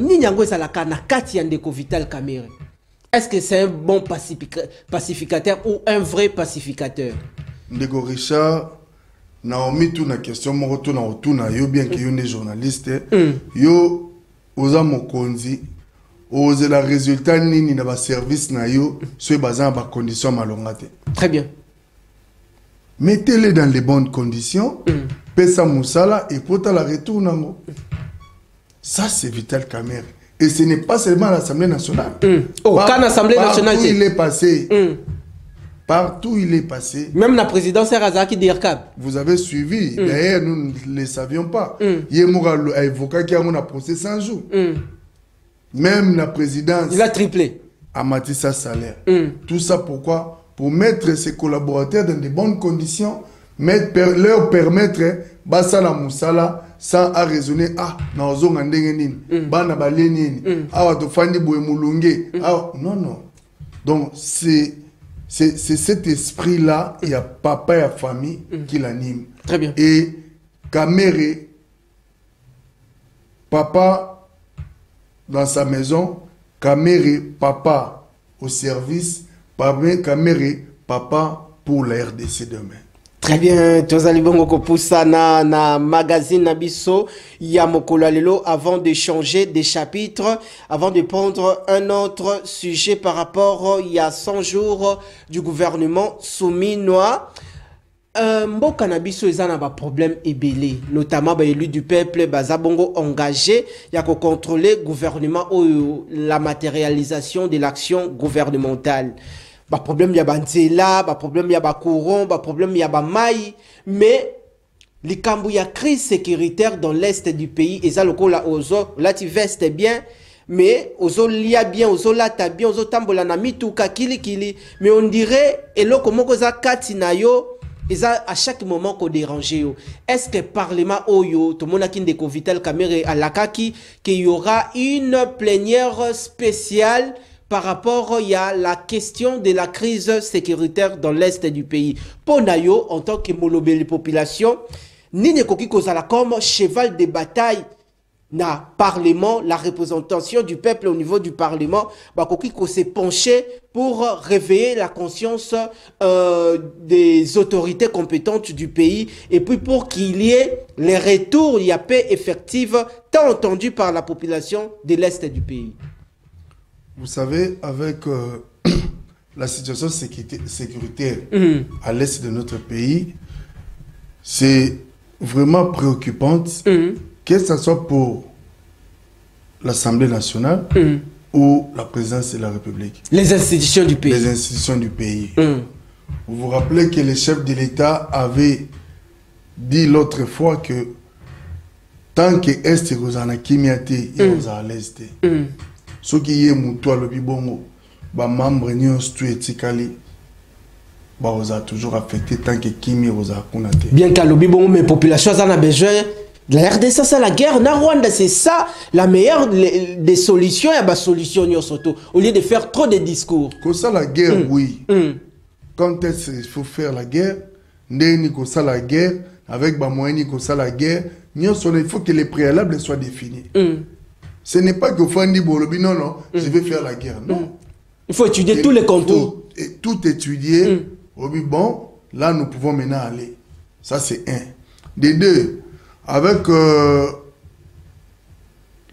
Ni nyango ezalaka na kati yandeko Vital Kamerhe. Est-ce que c'est un bon pacificateur ou un vrai pacificateur? Ndeko Richard, Naomi, tout na question, moi, tout na yo, bien que yo ne journaliste, yo, oza mokonzi, oza la résultat nini na ba service na yo, soit basé en ba conditions malongate. Très bien. Mettez-les dans les bonnes conditions, pesa musala et pota la retour nango. Ça, c'est Vital Kamerhe. Et ce n'est pas seulement l'Assemblée nationale. Oh, quand l'Assemblée nationale, il est passé. Partout il est passé. Même la présidence Razaki Dirkab. Vous avez suivi. D'ailleurs, nous ne le savions pas. Yemoura a évoqué qu'il y a un procès 100 jours. Même la présidence. Il a triplé. A mati sa salaire. Tout ça pourquoi? Pour mettre ses collaborateurs dans de bonnes conditions, leur permettre basa la musala sans à raisonner na ozonga ndenge nini bana balé nini awa to fandi boye mulunge non. Donc c'est cet esprit là, il y a papa et la famille qui l'anime. Très bien. Et Kamerhe, papa dans sa maison, Kamerhe, papa au service, Kamerhe, papa pour la RDC demain. Très bien, tozali bongo ko poussa na magazine Nabiso ya mokolo lelo avant de changer des chapitres, avant de prendre un autre sujet par rapport il y a 100 jours du gouvernement souminois. Mboka Nabiso ezana ba problème ebélé, notamment ba élu du peuple baza bongo engagé ya ko contrôler gouvernement ou la matérialisation de l'action gouvernementale. Ba problème ya banzela, ba problème ya ba courant, ba problème ya ba mai, mais likambu ya crise sécuritaire dans l'est du pays et ça lokola ozo là tu vestes bien mais ozo lia bien, ozo lata bien, ozo tambola na mituka kili mais on dirait eloko moko za kati na yo et ça à chaque moment qu'on dérange yo. Est-ce que parlement oyo tout le monde a qui ndeko Vital Kamerhe à lakaki qu'il y aura une plénière spéciale par rapport il y a la question de la crise sécuritaire dans l'est du pays. Pour Nayo, en tant que molobé les populations, ni ne koki kozala comme cheval de bataille na parlement, la représentation du peuple au niveau du parlement, ba koki ko s'est penché pour réveiller la conscience des autorités compétentes du pays et puis pour qu'il y ait les retours, il y a paix effective tant entendu par la population de l'est du pays. Vous savez, avec la situation sécuritaire à l'est de notre pays, c'est vraiment préoccupante, que ce soit pour l'Assemblée nationale ou la présidence de la République. Les institutions du pays. Les institutions du pays. Vous vous rappelez que le chef de l'État avait dit l'autre fois que tant que est rozana kimiate et à l'est. Ce qui est moutoua le bibongo, ba membre nion stu etikali, ba oza toujours affecté tant que kimi oza kunate. Bien qu'à le bibongo, mais population en a besoin. La RDC, c'est la guerre. Na Rwanda, c'est ça la meilleure des solutions. Il y a des solutions surtout. Au lieu de faire trop de discours. Comme ça, la guerre, oui. Quand est-ce qu'il faut faire la guerre? Ndeni comme ça la guerre, avec Bamoini comme ça la guerre. Il faut que les préalables soient définis. Ce n'est pas que Fandi Bolobi, non, non, je vais faire la guerre. Non. Il faut étudier tous les contours. Et tout étudier. Bon, là, nous pouvons maintenant aller. Ça, c'est un. Des deux, avec le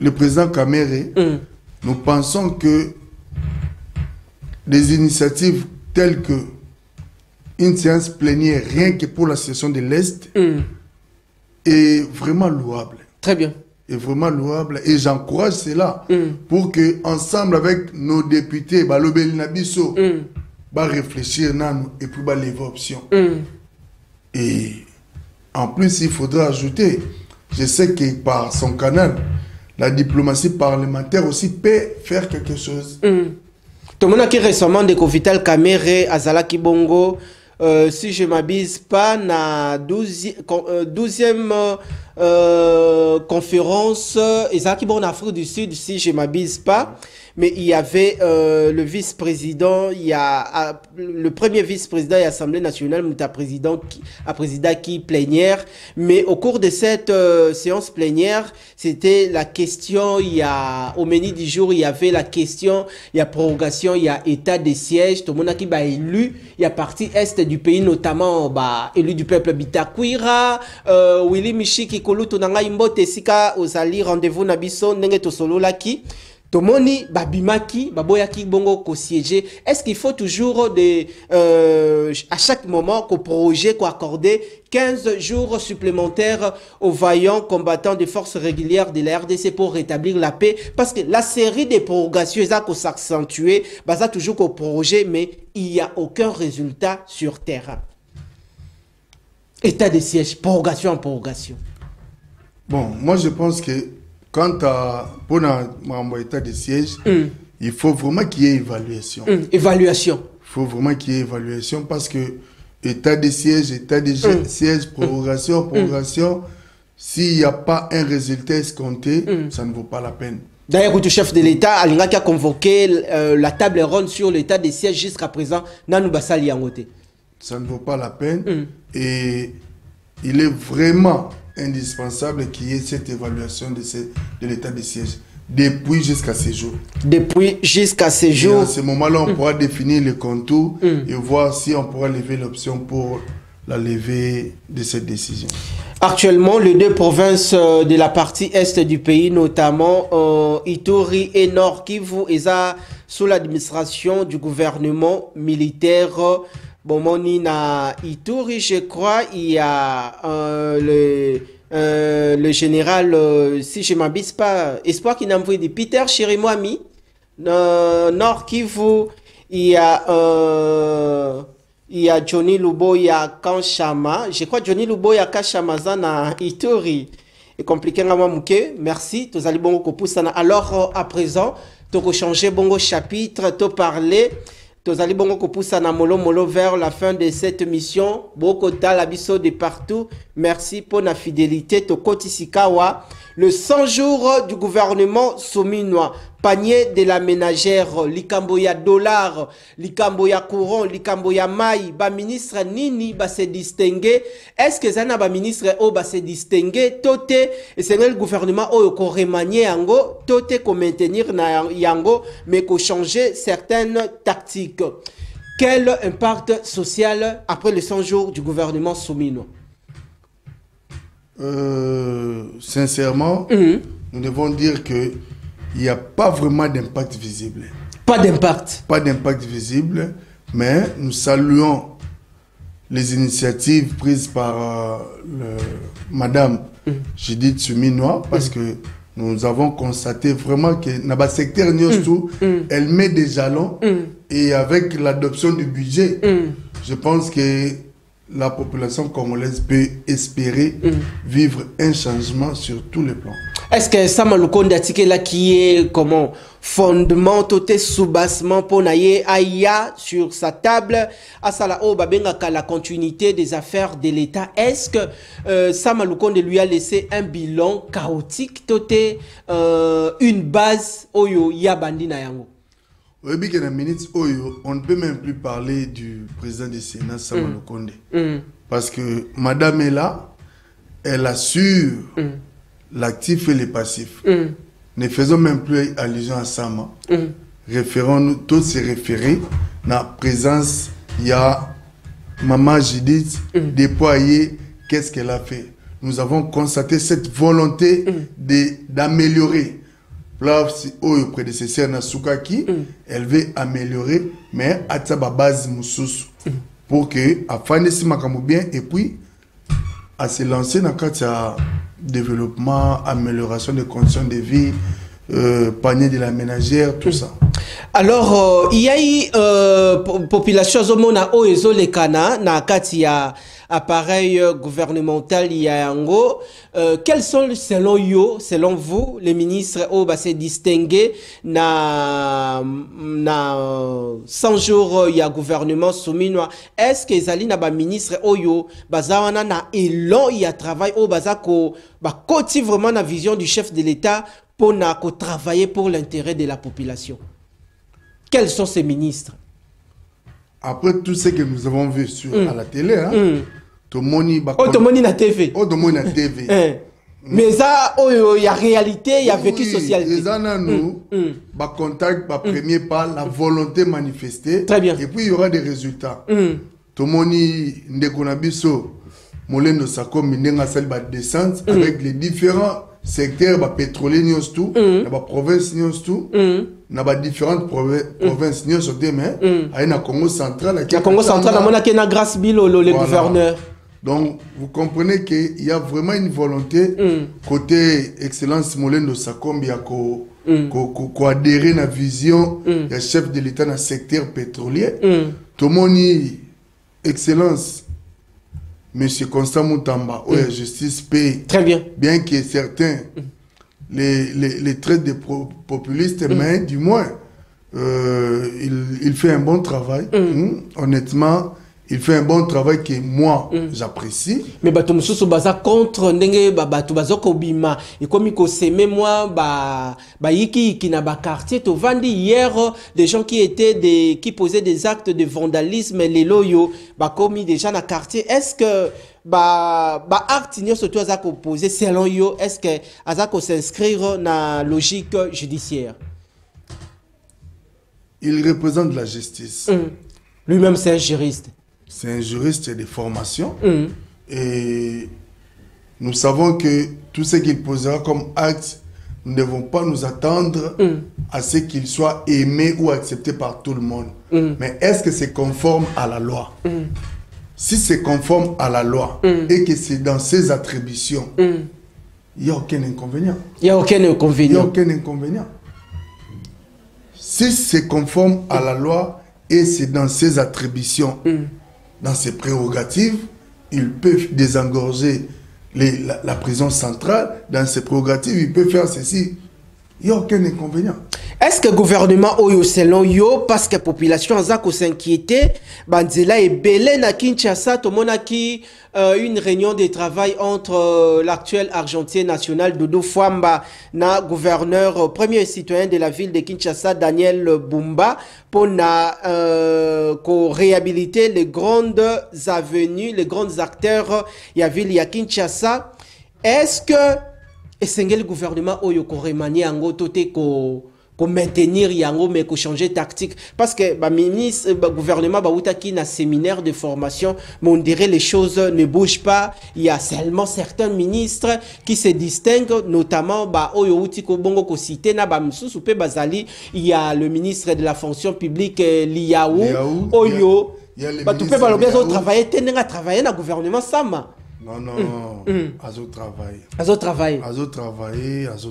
président Kamere, nous pensons que des initiatives telles que une séance plénière, rien que pour la session de l'Est, est vraiment louable. Très bien. Est vraiment louable et j'encourage cela pour que ensemble avec nos députés Balobeli Nabiso réfléchir et puis lever option. Et en plus il faudra ajouter, je sais que par son canal la diplomatie parlementaire aussi peut faire quelque chose. Tout le monde a qui récemment de Vital Kamere Azala Kibongo, si je ne m'abuse pas, na 12e conférence Ezaki en Afrique du Sud, si je ne m'abuse pas, mais il y avait le vice-président, il y a le premier vice-président et l'Assemblée nationale, un président qui plénière, mais au cours de cette séance plénière, c'était la question, il y a au menu du jour, il y avait la question, il y a prorogation, il y a état de siège, tout le monde qui va élu, il y a partie est du pays, notamment élu du peuple Bitakwira, Willy Michiki Koluto nanga imbote sika ozali rendez-vous na biso ndenge to solo laki tomoni babimaki baboyaki bongo ko siéger. Est-ce qu'il faut toujours à chaque moment qu'au projet qu'on accorder 15 jours supplémentaires aux vaillants combattants des forces régulières de la RDC pour rétablir la paix? Parce que la série des prorogations ça qu'on s'accentuer ça toujours qu'au projet, mais il n'y a aucun résultat sur terrain. État de siège, prorogation en prorogation. Bon, moi je pense que quant à pour un état de siège, il faut vraiment qu'il y ait évaluation. Évaluation. Il faut vraiment qu'il y ait évaluation parce que état de siège, siège, prorogation, s'il n'y a pas un résultat escompté, ça ne vaut pas la peine. D'ailleurs, le chef de l'État a convoqué la table ronde sur l'état de siège jusqu'à présent. Ça ne vaut pas la peine et il est vraiment indispensable qu'il y ait cette évaluation de l'état de siège depuis jusqu'à ces jours. Depuis jusqu'à ces jours. Et à ce moment-là, on pourra définir les contours et voir si on pourra lever l'option pour la levée de cette décision. Actuellement, les deux provinces de la partie est du pays, notamment Ituri et Nord Kivu, sont sous l'administration du gouvernement militaire. Bon, moni na Ituri, je crois, il y a le général, si je ne m'abuse pas, Espoir qui n'a envoyé de Peter Chirimwami. Nord Kivu, il y a Johnny Luboya Kanchama. Je crois Johnny Luboya Kanchama na Ituri. C'est compliqué, merci. Alors, à présent, tu as changé bongo chapitre, tu as parlé. Tozali bongo kopusa na molo vers la fin de cette mission. Boko talabiso de partout. Merci pour la fidélité. Tokoti Sikawa. Le 100 jours du gouvernement Sominois. Panier de la ménagère. Likamboya dollar. Likamboya courant. Likamboya maï. Ba ministre nini ba se distinguer. Est-ce que zana ba ministre o ba se distinguer? Tote. Et c'est le gouvernement o ko remanier yango. Tote ko maintenir na yango. Mais ko changer certaines tactiques. Quel impact social après les 100 jours du gouvernement Sominois? Sincèrement, nous devons dire qu'il n'y a pas vraiment d'impact visible. Pas d'impact. Pas d'impact visible, mais nous saluons les initiatives prises par Madame Judith Suminwa, parce que nous avons constaté vraiment que dans le secteur Nyostou, elle met des jalons et avec l'adoption du budget, je pense que la population congolaise peut espérer vivre un changement sur tous les plans. Est-ce que Sama Lukonde Atike là qui est comment fondement toté soubassement pour naïe aya sur sa table à sala o babenga la continuité des affaires de l'État? Est-ce que Sama Lukonde lui a laissé un bilan chaotique toté une base oyo yabandi na yango? Oui, bien que minute oyo, on ne peut même plus parler du président du Sénat Sama Lukonde parce que Madame est là, elle assure l'actif et le passif. Ne faisons même plus allusion à Sama. Référons-nous, tous se référer dans la présence, il y a Maman Judith déployer qu'est-ce qu'elle a fait. Nous avons constaté cette volonté d'améliorer. Là, au prédécesseur Nasukaki, elle veut améliorer, mais à sa base moussous pour que à faire si bien et puis à se lancer dans le développement, amélioration des conditions de vie, panier de la ménagère, tout ça. Alors, il y a eu population zomona oezo le kana na katia appareil gouvernemental yango. Quels sont selon vous les ministres au se distinguer na 100 jours ya gouvernement souminwa? Est-ce que zali na ba ministre oyo bazawana na elon ya travail au bazako ba koti vraiment na vision du chef de l'État pour na ko travailler pour l'intérêt de la population? Quels sont ces ministres? Après tout ce que nous avons vu à la télé, tout le monde na TV. Mais ça, il y a réalité, il y a vécu socialité. Les gens, nous, contact, premier pas, la volonté manifestée. Très bien. Et puis, il y aura des résultats. Tout le monde, Ndekonabiso, Moleno Sako, Minenga Selba descente avec les différents secteurs pétroliers, la province, dans différentes provinces, mais il y a Congo central. Le Congo central, il y a grâce Bilo, le gouverneur. Donc, vous comprenez qu'il y a vraiment une volonté côté excellence Molendo Sakombi à adhérer à la vision du chef de l'État dans le secteur pétrolier. Tout le monde, excellence, M. Constant Moutamba, où la justice paye. Très bien. Bien que certains les traitent de populistes, mais du moins, il fait un bon travail. Honnêtement, il fait un bon travail que moi, j'apprécie. Mais bato mususu baza contre ndenge bato bazoko bima et comme il s'aimait moi yiki na ba quartier to vandi hier des gens qui posaient des actes de vandalisme les loyo commis déjà na quartier. Est-ce que acte nyo surtout azako poser selon yo, est-ce que azako s'inscrire na logique judiciaire? Il représente la justice. Lui-même c'est un juriste. C'est un juriste de formation. Et nous savons que tout ce qu'il posera comme acte, nous ne devons pas nous attendre à ce qu'il soit aimé ou accepté par tout le monde. Mais est-ce que c'est conforme à la loi? Si c'est conforme à la loi et que c'est dans ses attributions, il n'y a aucun inconvénient. Il n'y a aucun inconvénient. Il n'y a aucun inconvénient. Si c'est conforme à la loi et c'est dans ses attributions, dans ses prérogatives, il peut désengorger la prison centrale. Dans ses prérogatives, il peut faire ceci. Il n'y a aucun inconvénient. Est-ce que le gouvernement oyo selon yo parce que la population a s'inquiéter banzela et belé na Kinshasa to monaki une réunion de travail entre l'actuel argentier national Dodo Fwamba na gouverneur premier citoyen de la ville de Kinshasa Daniel Bumba pour na réhabiliter les grandes avenues, les grands acteurs ya ville ya Kinshasa. Est-ce que le gouvernement oyo ko remanier ango toté ko pour maintenir yango mais pour changer tactique parce que ba ministre ba gouvernement ba outaki na séminaire de formation mais on dirait les choses ne bougent pas. Il y a seulement certains ministres qui se distinguent, notamment ba oyo outi ko bongo ko cité na ba msusu pe bazali. Il y a le ministre de la fonction publique Liaou oyo ba tu peux pas le travailler tenenga travailler na gouvernement sama. Non, Azo travaille. Azo travaille. Azo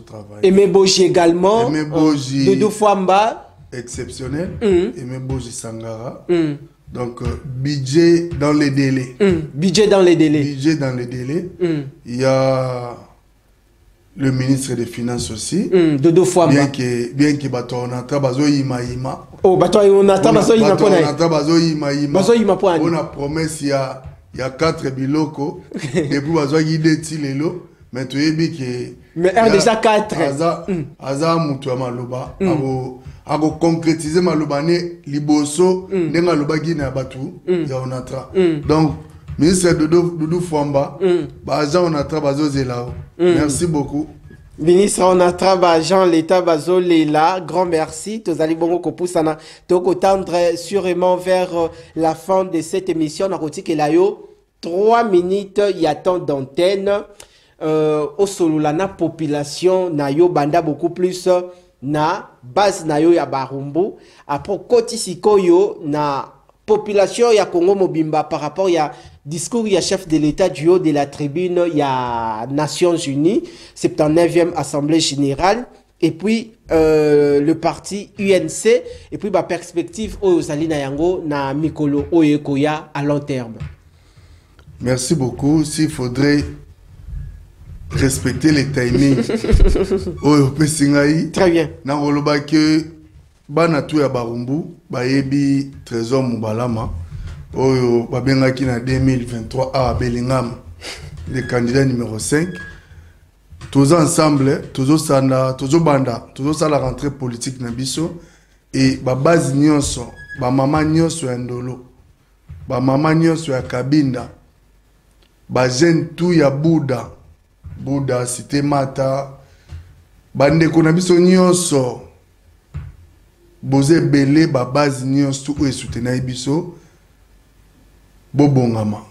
travaille. Et Meboji également. Et Meboji. De deux fois Mba. Exceptionnel. Et Meboji Sangara. Donc, budget dans les délais. Budget dans les délais. Budget dans les délais. Il y a le ministre des Finances aussi. De deux fois Mba. Bien que Batonata Bazo Ima. Oh, Batonata Bazo Ima. Batonata Bazo Ima. Bazo Ima. On a promesse, il y a 4 biloko et puis bazo guideti lelo mais tu es que mais déjà 4 aza mutu ya maloba ako concrétiser maloba ne liboso nenga loba gina batu ya onatra donc ministre Doudou Fwamba baza onatra bazo zelao merci beaucoup. Ministre Onatra Jean l'État Bazo Lela, grand merci. Tozali bongo kopusana toko tendre sûrement vers la fin de cette émission. Na koti ke la yo 3 minutes y a temps d'antenne. Au solula na population na yo banda beaucoup plus na base na yo ya Barumbu. Après koti sikoyo na population ya Congo Mobimba par rapport ya discours ya chef de l'État du haut de la tribune ya Nations Unies 79e Assemblée Générale et puis le parti UNC et puis ba perspective Oyozali na yango na mikolo oyekoya à long terme. Merci beaucoup. S'il faudrait respecter les timings oyo pesingai très bien na roloba que bana tu ya Barumbu bayebi Trésor Mubalama oyo babengaki na 2023 à Bellingham le candidat numéro 5 tous ensemble tous banda tous à la rentrée politique na biso et ba base nyonso ba mama nyonso ya Ndolo ba mama nyonso ya Kabinda ba jeune tout ya Bouddha cité Mata bande ko na biso nyonso boze belé ba base nyonso ou soutenir biso bobongama.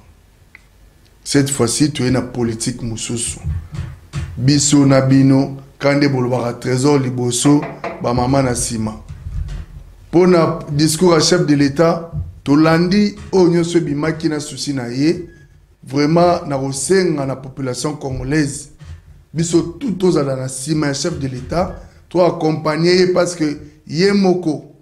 Cette fois-ci tu es na politique mususu biso na bino kande bolobaka Trésor liboso ba mama na sima pona discours à chef de l'État tolandi o nyonso bimaki na souci na ye vraiment na kosenga na population congolaise biso tout ozala na sima chef de l'État to accompagner parce que yemoko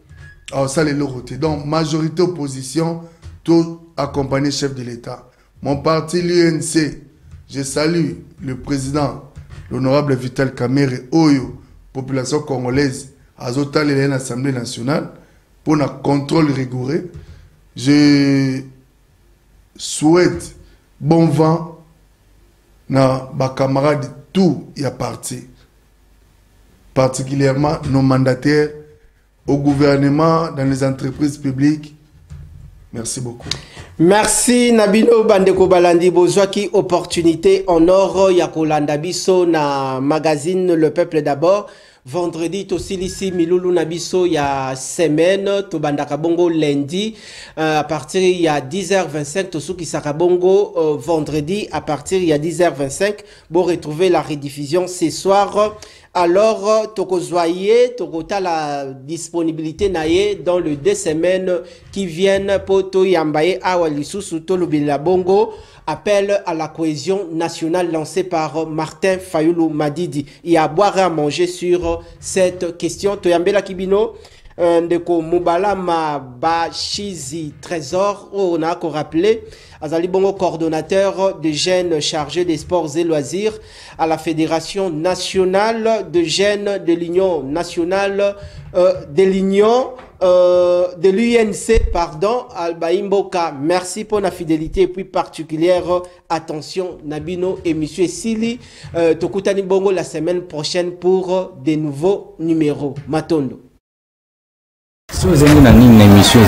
ça les loroté donc majorité opposition tout accompagner chef de l'État. Mon parti l'UNC, je salue le président l'honorable Vital Kamerhe Oyo population congolaise azota l'Assemblée nationale pour un contrôle rigoureux. Je souhaite bon vent na ba camarades tout y a parti, particulièrement nos mandataires au gouvernement, dans les entreprises publiques. Merci beaucoup. Merci Nabino Bandeko Balandi Bozwaki opportunité en or ya kolanda biso na magazine Le Peuple d'abord. Vendredi tosilisi milulu nabiso ya semaine to bandaka bongo lundi à partir il y a 10h25 to suki sakabongo vendredi à partir il y a 10h25 pour retrouver la rediffusion ce soir. Alors tokozwaye tokota la disponibilité naie dans les 2 semaines qui viennent pour to yambaye awa lisusu to lubila bongo. Appel à la cohésion nationale lancé par Martin Fayoulou Madidi. Il y a à boire et à manger sur cette question. Toyambela Kibino, Ndeko Mubalama Bachizi Trésor, on a encore rappelé, Azali Bongo, coordonnateur des jeunes chargés des sports et loisirs à la Fédération nationale de jeunes de l'Union nationale de l'UNC, pardon, Albaïmboka. Merci pour la fidélité et puis particulière attention, Nabino et Monsieur Sili. Tokutani Bongo la semaine prochaine pour des nouveaux numéros. Matondo. Si vous avez une émission,